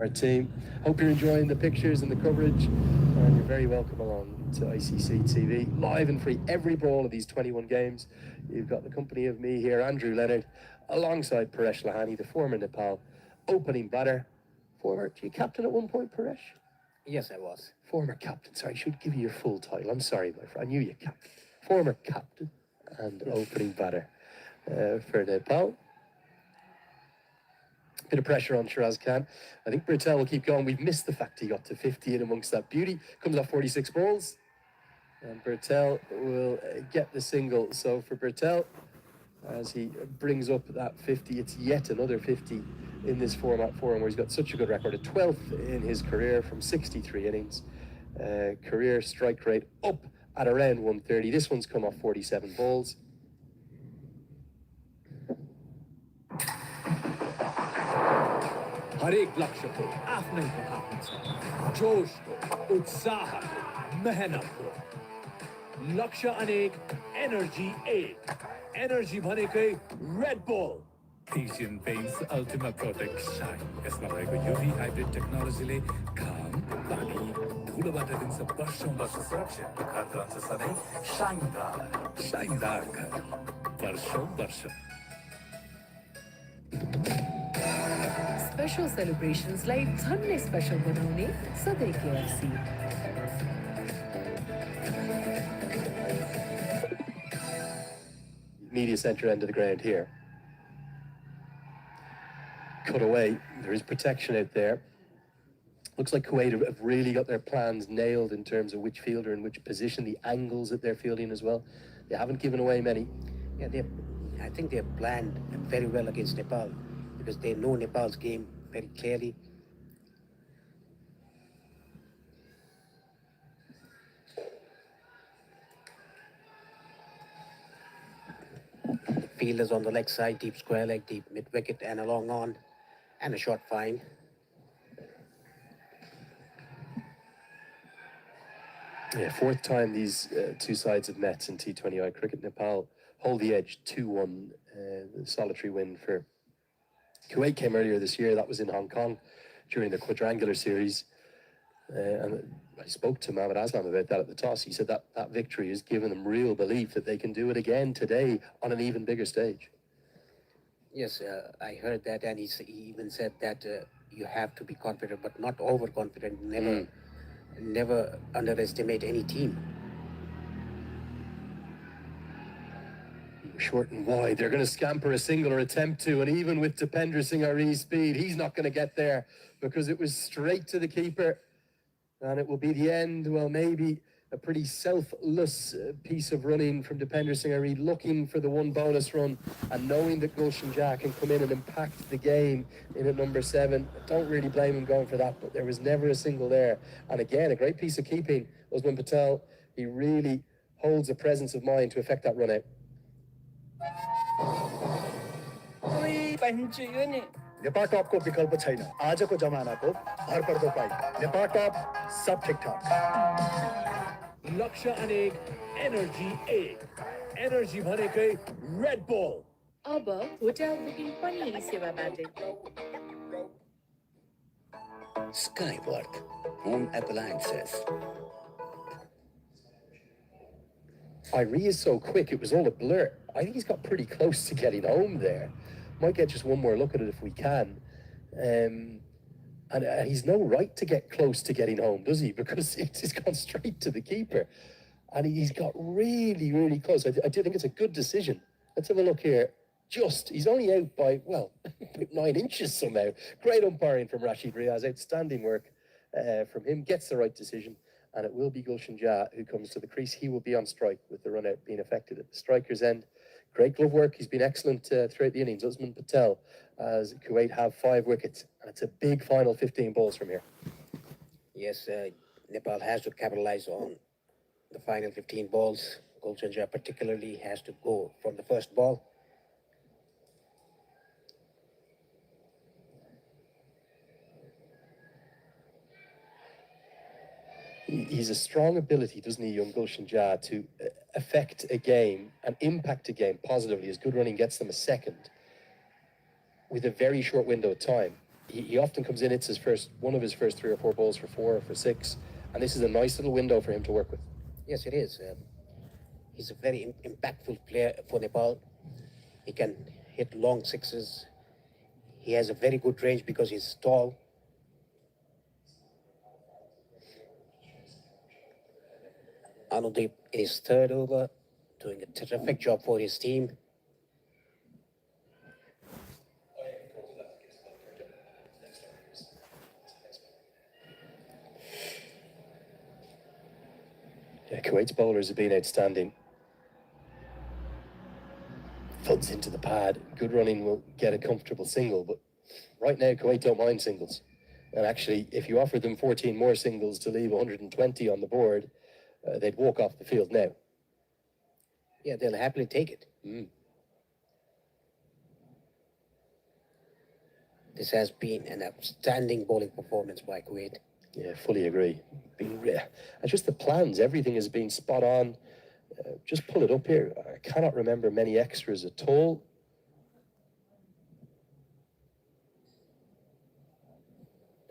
Our team, hope you're enjoying the pictures and the coverage, and you're very welcome along to ICC TV, live and free every ball of these 21 games. You've got the company of me here, Andrew Leonard, alongside Paresh Lahani, the former Nepal opening batter. Former, you captain at one point, Paresh? Yes, I was. Former captain, sorry, I should give you your full title. I'm sorry, my friend, I knew you captain. Former captain and opening batter for Nepal. Bit of pressure on Shiraz Khan. I think Bertel will keep going. We've missed the fact he got to 50 in amongst that beauty. Comes off 46 balls. And Bertel will get the single. So for Bertel, as he brings up that 50, it's yet another 50 in this format for him, where he's got such a good record. A 12th in his career from 63 innings. Career strike rate up at around 130. This one's come off 47 balls. हरेक लक्ष्य को आफ्नै प्रभाव हुन्छ जोशको उत्साहको मेहनतको लक्ष्य अनेक energy एक energy भनेकै Red bull Asian Paints Ultimate Protect Shine. यसमा भएको UV हाइब्रिड टेक्नोलोजीले घाम, पानी, धुलोबाट दिन्छ वर्षौं वर्ष सुरक्षा। घर रहन्छ सधैँ शाइनदार घर वर्षौं वर्ष। Special celebrations like झन्डै special बनाउने सधैँ KFC. Media center end of the ground here. Cut away. There is protection out there. Looks like Kuwait have really got their plans nailed in terms of which fielder and which position, the angles that they're fielding as well. They haven't given away many. Yeah, I think they've planned very well against Nepal because they know Nepal's game very clearly. Fielders on the leg side, deep square leg, deep mid wicket, and a long on, and a short fine. Yeah, fourth time these two sides have met in T20I cricket. Nepal hold the edge 2-1, the solitary win for Kuwait came earlier this year. That was in Hong Kong during the quadrangular series. And I spoke to Mohammad Aslam about that at the toss. He said that victory has given them real belief that they can do it again today on an even bigger stage. Yes, I heard that, and he even said that you have to be confident, but not overconfident. Never underestimate any team. Short and wide, they're going to scamper a single or attempt to, and even with Dipender Singh Ari's speed, he's not going to get there because it was straight to the keeper, and it will be the end. Well, maybe a pretty selfless piece of running from Dipender Singh Ari, looking for the one bonus run and knowing that Gulshan Jah can come in and impact the game in at number 7. Don't really blame him going for that, but there was never a single there. And again, a great piece of keeping. Usman Patel, he really holds a presence of mind to effect that run out. Nepal टपको विकल्प छैन आजको जमानाको भरपर्दो पाइ नेपाल टप सब ठीकठाक लक्ष्य अनेक energy एक energy भनेकै रेड बुल अब होटल बुकिङ पनि सेवाबाट Skyworth Home Appliances. Irie is so quick, it was all a blur. I think he's got pretty close to getting home there. Might get just one more look at it if we can. And he's no right to get close to getting home, does he? Because it's gone straight to the keeper. And he's got really, really close. I do think it's a good decision. Let's have a look here. He's only out by, well, 9 inches somehow. Great umpiring from Rashid Riaz, outstanding work from him, gets the right decision, and it will be Gulshan Jah who comes to the crease. He will be on strike with the run out being affected at the striker's end. Great glove work, he's been excellent throughout the innings. Usman Patel, as Kuwait have 5 wickets, and it's a big final 15 balls from here. Yes, Nepal has to capitalize on the final 15 balls. Gulshan Jah particularly has to go from the first ball. He's a strong ability, doesn't he, young Gulshan Jah, to affect a game and impact a game positively. His good running gets them a second with a very short window of time. He often comes in, it's one of his first 3 or 4 balls for 4 or for 6, and this is a nice little window for him to work with. Yes, it is. He's a very impactful player for Nepal. He can hit long sixes. He has a very good range because he's tall. Anudeep in his 3rd over, doing a terrific job for his team. Yeah, Kuwait's bowlers have been outstanding. Thuds into the pad. Good running will get a comfortable single, but right now Kuwait don't mind singles. And actually, if you offered them 14 more singles to leave 120 on the board, they'd walk off the field now. Yeah, they'll happily take it. This has been an outstanding bowling performance by Kuwait. Yeah, fully agree. And just the plans, everything has been spot on. Just pull it up here. I cannot remember many extras at all.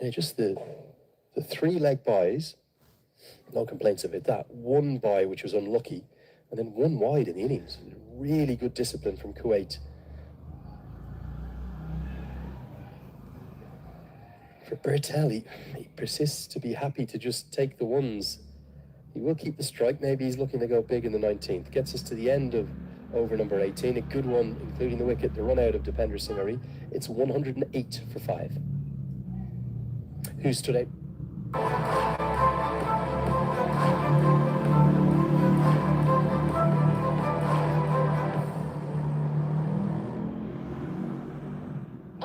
Yeah, just the 3 leg byes, no complaints about that. 1 bye, which was unlucky, and then 1 wide in the innings. Really good discipline from Kuwait. For Paudel, he persists to be happy to just take the ones. He will keep the strike. Maybe he's looking to go big in the 19th. Gets us to the end of over number 18. A good one, including the wicket, the run out of Dipender Singh. It's 108 for 5. Who stood out?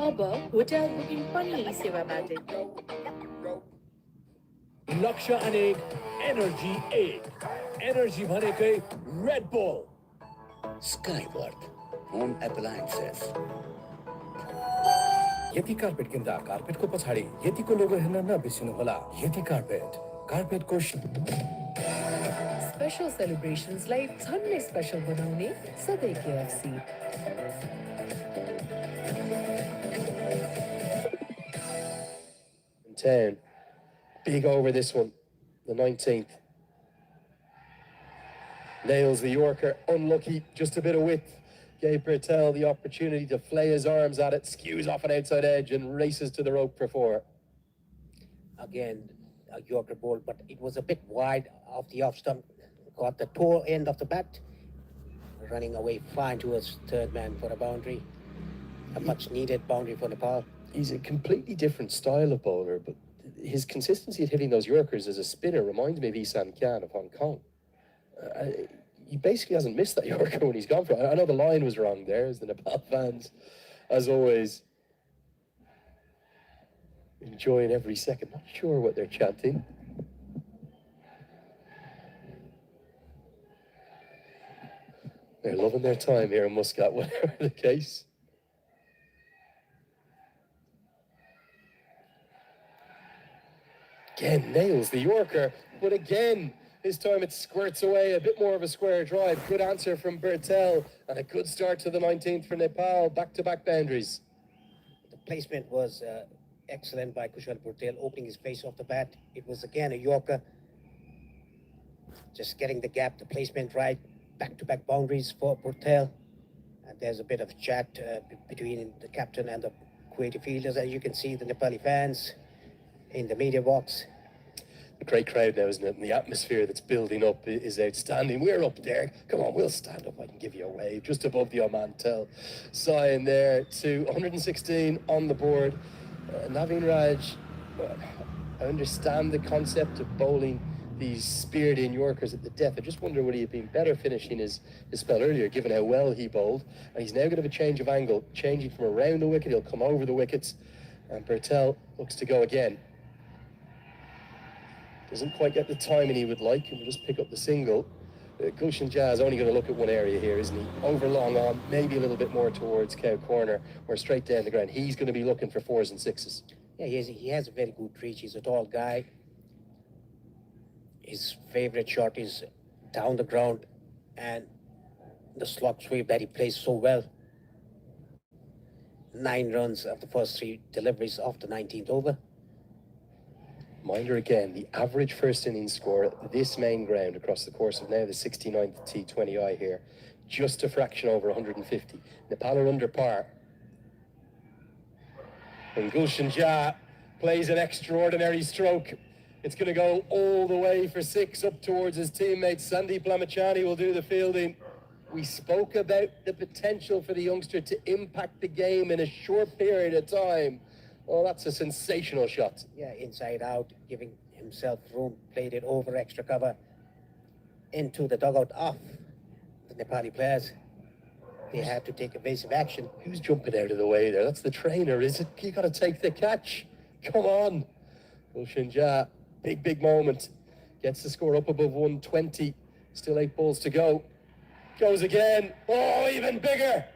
अब hotel booking पनि सेवाबाट लक्ष्य अनेक energy 8 energy भनेकै Red bull Skyworth Home Appliances. यति carpet किन्दा कार्पेटको पछाडि यतिको लोगो हेर्न नबिर्सिनुहोला। यति कार्पेटको special सेलिब्रेशन्सलाई झन्नै special बनाउने सधैँ KFC। 10. Big over this one, the 19th. Nails the Yorker, unlucky, just a bit of width. Gave Paudel the opportunity to flay his arms at it, skews off an outside edge and races to the rope for 4. Again, a Yorker ball, but it was a bit wide off the off stump. Got the toe end of the bat, running away fine towards 3rd man for a boundary. A much needed boundary for Nepal. He's a completely different style of bowler, but his consistency at hitting those Yorkers as a spinner reminds me of Isan Khan of Hong Kong. He basically hasn't missed that Yorker when he's gone for it. I know the line was wrong there, as the Nepal fans, as always, enjoying every second. Not sure what they're chanting. They're loving their time here in Muscat, whatever the case. Again, nails the Yorker, but again, this time it squirts away, a bit more of a square drive. Good answer from Paudel, and a good start to the 19th for Nepal. Back-to-back boundaries. The placement was excellent by Kushal Paudel, opening his face off the bat. It was again a Yorker. Just getting the gap, the placement right. Back-to-back boundaries for Paudel. And there's a bit of chat between the captain and the Kuwaiti fielders. As you can see, the Nepali fans in the media box. A great crowd now, isn't it? And the atmosphere that's building up is outstanding. We're up there. Come on, we'll stand up. I can give you a wave. Just above the Oman Tel sign there to 116 on the board. Naveen Raj, I understand the concept of bowling these speared in Yorkers at the death. I just wonder would he have been better finishing his spell earlier, given how well he bowled. And he's now going to have a change of angle, changing from around the wicket. He'll come over the wickets. And Paudel looks to go again. Doesn't quite get the timing he would like, and will just pick up the single. Gulshan Jah is only going to look at one area here, isn't he? Over long on, maybe a little bit more towards Cow Corner, or straight down the ground. He's going to be looking for 4s and 6s. Yeah, he has a very good reach. He's a tall guy. His favorite shot is down the ground, and the slot sweep that he plays so well. 9 runs of the first 3 deliveries of the 19th over. Reminder again, the average first innings score at this main ground across the course of now the 69th T20I here, just a fraction over 150. Nepal are under par. And Gulshan Jah plays an extraordinary stroke. It's going to go all the way for 6 up towards his teammate. Sandeep Lamachani will do the fielding. We spoke about the potential for the youngster to impact the game in a short period of time. Oh, that's a sensational shot. Yeah, inside out, giving himself room, played it over extra cover into the dugout off the Nepali players. They had to take evasive action. Who's jumping out of the way there? That's the trainer, is it? You got to take the catch. Come on. Gulshan Jah, big moment. Gets the score up above 120. Still 8 balls to go. Goes again. Oh, even bigger.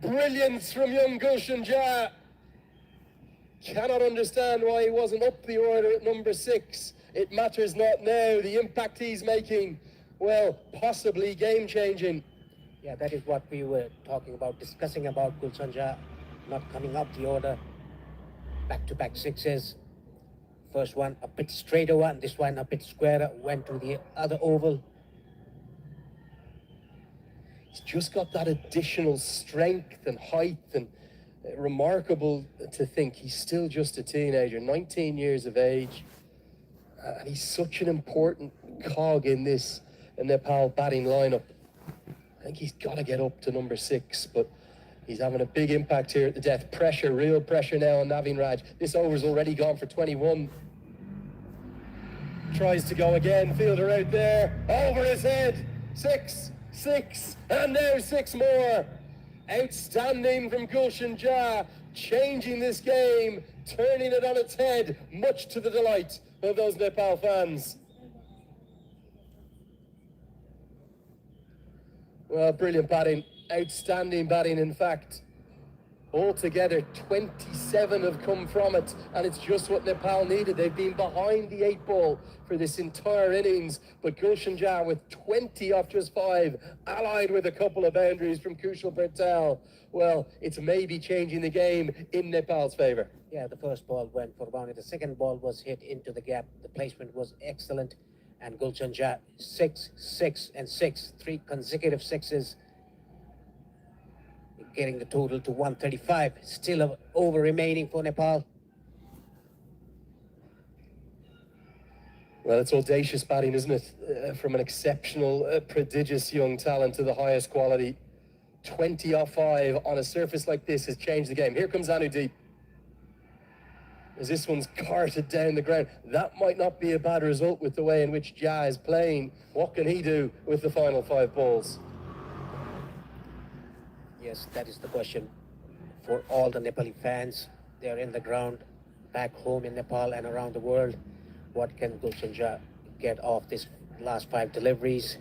Brilliance from young Gulshan Jah. Cannot understand why he wasn't up the order at number 6. It matters not now. The impact he's making, well, possibly game-changing. Yeah, that is what we were talking about, discussing about Gulshan Jah not coming up the order. Back-to-back 6s. First one a bit straighter one, this one a bit squarer, went to the other oval. He's just got that additional strength and height, and remarkable to think he's still just a teenager, 19 years of age, and he's such an important cog in this Nepal batting lineup. I think he's got to get up to number 6, but he's having a big impact here at the death. Pressure, real pressure now on Naveen Raj. This over's already gone for 21. Tries to go again, fielder out there, over his head. 6, and now 6 more. Outstanding from Gulshan Jah, changing this game, turning it on its head, much to the delight of those Nepal fans. Well, brilliant batting, outstanding batting, in fact. Altogether, 27 have come from it, and it's just what Nepal needed. They've been behind the 8 ball for this entire innings, but Gulshan Jah with 20 off just 5, allied with a couple of boundaries from Kushal Paudel. Well, it's maybe changing the game in Nepal's favour. Yeah, the first ball went for boundary. The second ball was hit into the gap. The placement was excellent, and Gulshan Jah 6, 6, and 6, 3 consecutive 6s. Getting the total to 135. Still an over remaining for Nepal. Well, it's audacious batting, isn't it? From an exceptional, prodigious young talent to the highest quality. 20 off 5 on a surface like this has changed the game. Here comes Anudeep. As this one's carted down the ground. That might not be a bad result with the way in which Jah is playing. What can he do with the final 5 balls? Yes, that is the question for all the Nepali fans. They're in the ground, back home in Nepal and around the world. What can Gulshan Jah get off this last 5 deliveries?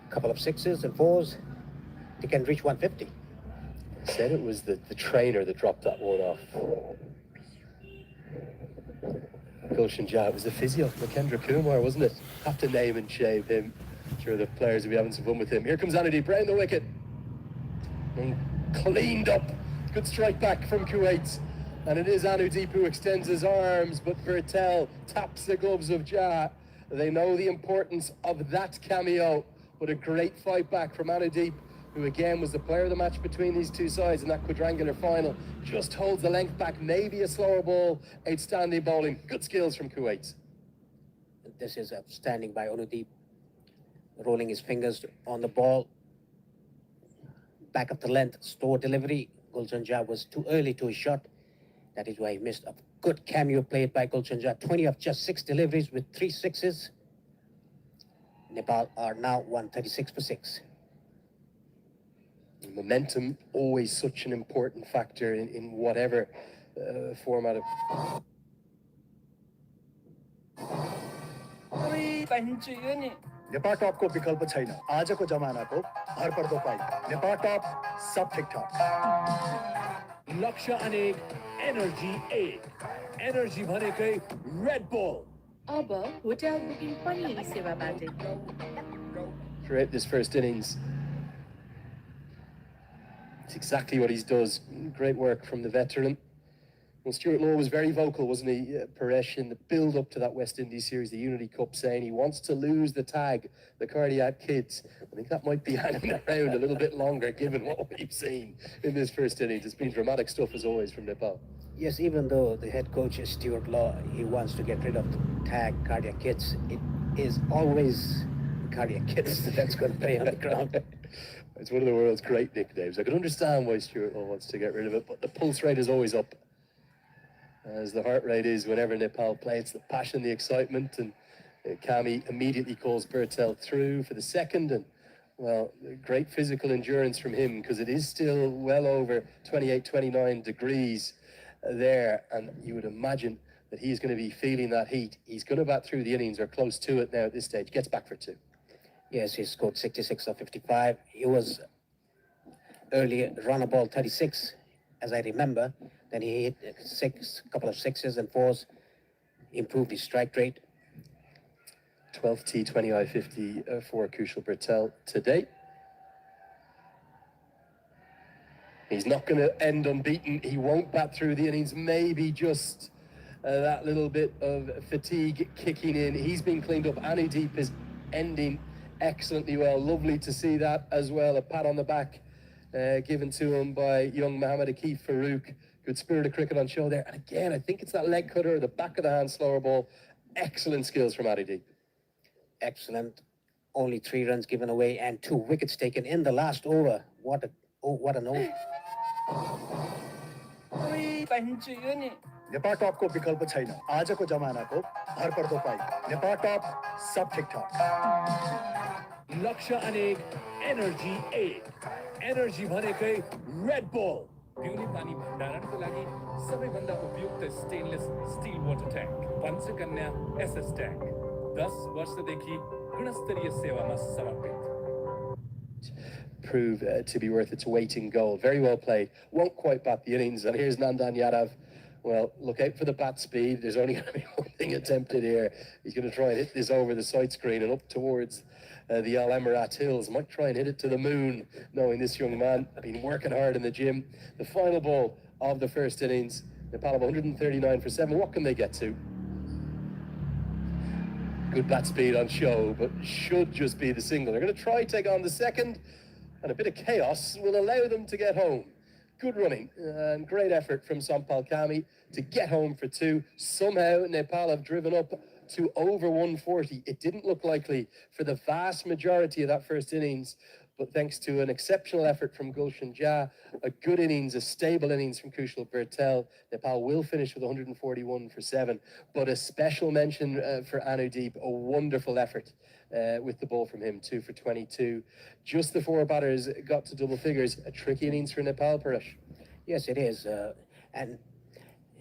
A couple of 6s and 4s. They can reach 150. Said it was the trainer that dropped that one off. Gulshan Jah, it was the physio, Makendra Kumar, wasn't it? Have to name and shame him. Sure, the players will be having some fun with him. Here comes Anudeep round the wicket. And cleaned up. Good strike back from Kuwait. And it is Anudeep who extends his arms, but Paudel taps the gloves of Jah. They know the importance of that cameo, but a great fight back from Anudeep, who again was the player of the match between these two sides in that quadrangular final. Just holds the length back, maybe a slower ball, outstanding bowling. Good skills from Kuwait. this is outstanding by Anudeep, rolling his fingers on the ball. Back of the length, slow delivery. Gulshan Jah was too early to his shot. That is why he missed. A good cameo played by Gulshan Jah. 20 of just 6 deliveries with 3 sixes. Nepal are now 136 for 6. Momentum, always such an important factor in whatever format of... Nepal टपको विकल्प छैन आजको जमानाको भरपर्दो पाइ नेपाल टप सब ठिकठाक लक्ष्य अनेक energy 8 energy भनेकै Red bull अब होटल बुकिङ पनि यही सेवाबाट throughout this first innings. It's exactly what he does. Great work from the veteran. Well, Stuart Law was very vocal, wasn't he, Paresh, in the build-up to that West Indies series, the Unity Cup, saying he wants to lose the tag, the Cardiac Kids. I think that might be hanging around a little bit longer, given what we've seen in this first innings. It's been dramatic stuff, as always, from Nepal. Yes, even though the head coach is Stuart Law, he wants to get rid of the tag Cardiac Kids. It is always Cardiac Kids that's going to play on the ground. It's one of the world's great nicknames. I can understand why Stuart Law wants to get rid of it, but the pulse rate is always up, as the heart rate is whenever Nepal play. It's the passion, the excitement, and Kami immediately calls Bertel through for the second, and well, great physical endurance from him, because it is still well over 28, 29 degrees there, and you would imagine that he's going to be feeling that heat. He's going to bat through the innings, or close to it now at this stage. Gets back for 2. Yes, he scored 66 of 55. He was early run a ball 36, as I remember. Then he hit a couple of 6s and 4s, improved his strike rate. 12th T20 I-50 for Kushal Bertel today. He's not going to end unbeaten. He won't bat through the innings. Maybe just that little bit of fatigue kicking in. He's been cleaned up. Anudeep is ending excellently well. Lovely to see that as well. A pat on the back given to him by young Mohammad Akif Farouk. Good spirit of cricket on show there. And again, I think it's that leg cutter, the back of the hand slower ball. Excellent skills from Anudeep. Excellent. Only 3 runs given away and 2 wickets taken in the last over. What an over. Nepal टपको विकल्प छैन आजको जमानाको भरपर्दो पाइ नेपाल टप सब ठिकठाक लक्ष्य अनेक energy 8 energy भनेकै Red Bull पिउने पानी भण्डारणको लागि सबैभन्दा उपयुक्त stainless steel water tank Panchakanya SS tank 10 वर्षदेखि गुणस्तरीय सेवामा समर्पित. Prove to be worth its weight in gold. Very well played. Won't quite bat the innings. And here's Nandan Yadav. Well, look out for the bat speed. There's only going to be one thing attempted here. He's going to try and hit this over the side screen and up towards the Al Emirat Hills. Might try and hit it to the moon, knowing this young man been working hard in the gym. The final ball of the first innings. Nepal have 139 for 7. What can they get to? Good bat speed on show, but should just be the single. They're going to try take on the second, and a bit of chaos will allow them to get home. Good running and great effort from Sampal Kami to get home for 2. Somehow Nepal have driven up to over 140. It didn't look likely for the vast majority of that first innings, but thanks to an exceptional effort from Gulshan Jah, a good innings, a stable innings from Kushal Bertel, Nepal will finish with 141 for 7. But a special mention for Anudeep, a wonderful effort with the ball from him, 2 for 22. Just the 4 batters got to double figures. A tricky innings for Nepal, Paresh. Yes, it is. And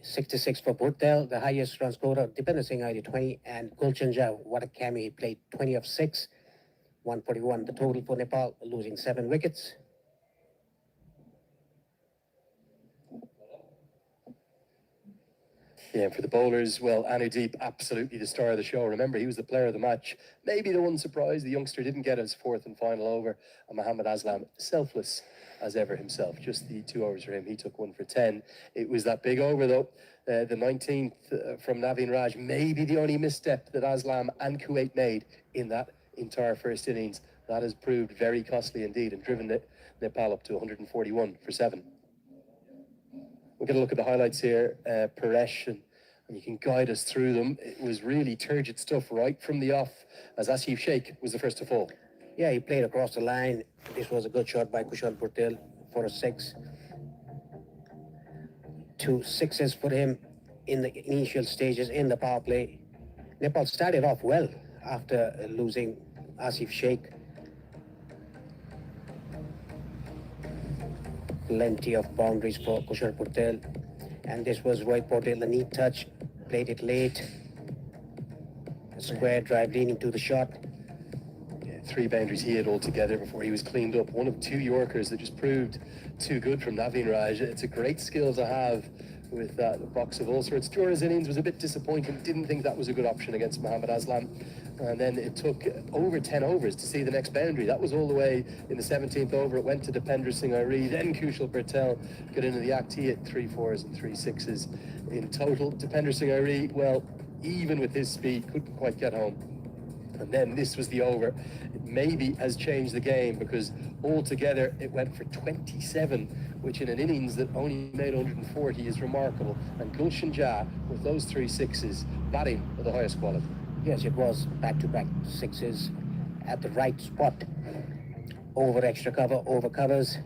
66 for Bertel, the highest run scorer, Dipender Singh ID 20, and Gulshan Jah, what a cameo. He played 20 of 6. 141 the total for Nepal, losing 7 wickets. Yeah, for the bowlers, well, Anudeep, absolutely the star of the show. Remember, he was the player of the match. Maybe the one surprise, the youngster didn't get his 4th and final over. And Mohammad Aslam, selfless as ever himself. Just the 2 overs for him. He took 1 for 10. It was that big over, though. The 19th from Naveen Raj, maybe the only misstep that Aslam and Kuwait made in that entire first innings. That has proved very costly indeed and driven Nepal up to 141 for 7. We're going to look at the highlights here. Paresh, and and you can guide us through them. It was really turgid stuff right from the off, as Asif Sheikh was the first to fall. Yeah, he played across the line. This was a good shot by Kushal Paudel for a 6. 2 sixes for him in the initial stages in the power play. Nepal started off well after losing Asif Sheikh. Plenty of boundaries for Kushal Paudel. And this was Rohit Paudel, a neat touch, played it late. A square drive leaning to the shot. Yeah, 3 boundaries he had altogether before he was cleaned up. One of 2 Yorkers that just proved too good from Naveen Raj. It's a great skill to have with a box of all sorts. Dura's innings was a bit disappointing. Didn't think that was a good option against Mohammad Aslam. And then it took over 10 overs to see the next boundary. That was all the way in the 17th over. It went to Dipender Singh Airi, then Kushal Patel got into the act. He hit 3 4s and 3 6s in total. Dipender Singh Airi, well, even with his speed, couldn't quite get home. And then this was the over. It maybe has changed the game because altogether it went for 27, which in an innings that only made 140 is remarkable. And Gulshan Jah, with those 3 6s, batting of the highest quality. Yes, it was back-to-back 6s at the right spot. Over extra cover, over covers.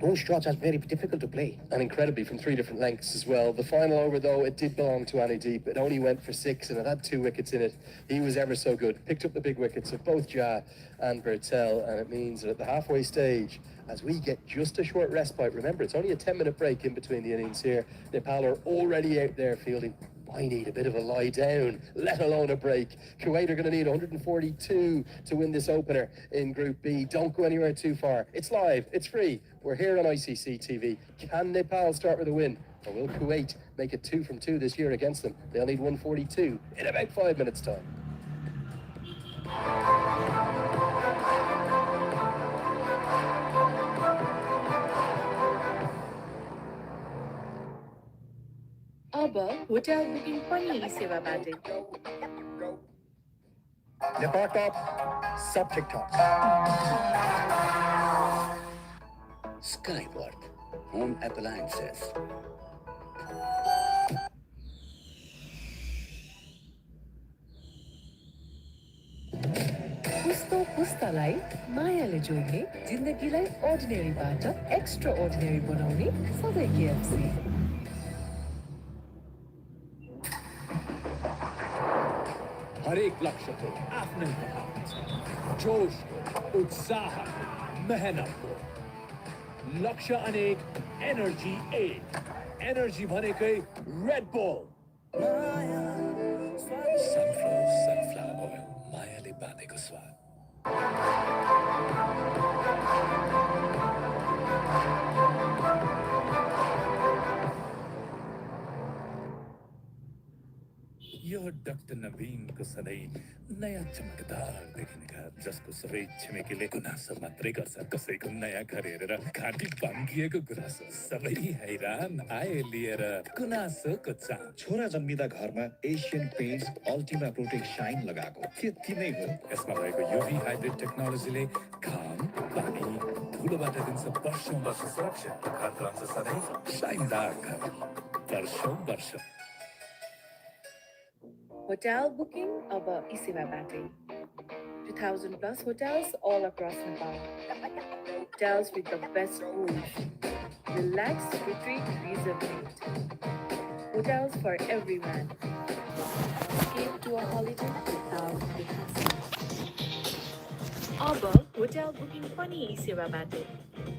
Those shots are very difficult to play. And incredibly from 3 different lengths as well. The final over, though, it did belong to Anudeep. It only went for 6 and it had 2 wickets in it. He was ever so good. Picked up the big wickets of both Jah and Bertel. And it means that at the halfway stage, as we get just a short respite, remember, it's only a 10-minute break in between the innings here. Nepal are already out there fielding. I need a bit of a lie down, let alone a break. Kuwait are going to need 142 to win this opener in Group B. Don't go anywhere too far. It's live, it's free. We're here on ICC TV. Can Nepal start with a win? Or will Kuwait make it 2 from 2 this year against them? They'll need 142 in about 5 minutes' time. अब hotel booking पनि यी सेवाबाट Nepal top, sub TikTok. Skyworth Home Appliances. पुस्तो पुस्तालाई मायाले जोड्ने जिन्दगीलाई अर्डिनेरीबाट extra ordinary बनाउने सधैँ KFC हरेक लक्ष्य को आफ्नै बनाउँछ जोश को उत्साह मेहनत को लक्ष्य अनेक एनर्जी 8 एनर्जी भनेकै रेड बुल sunflower oil मायाले बाँधेको स्वाद यो डाक्टर नवीनको सधैँ नयाँ चमकदार देखिने घर जसको सबै छिमेकीले गुनासो मात्रै गर्छ कसैको नयाँ घर हेरेर घाँटी बाङ्गिएको गुनासो सबै हैरान आए लिएर गुनासोको चाम छोरा जन्मिँदा घरमा Asian Paints Ultima Protect Shine लगाएको त्यति नै हो यसमा रहेको युभी हाइब्रिड टेक्नोलोजीले घाम पानी धुलोबाट दिन्छ वर्षौं वर्ष सुरक्षा घर रहन्छ सधैँ शाइनदार घर वर्षौं वर्ष Hotel booking अब यी सेवाबाट 2000 plus hotels all across Nepal. Hotels with the best pools. Relax, retreat, reservate. Hotels for everyone. Escape to a holiday without the hassle. अब होटल बुकिङ पनि यी सेवाबाट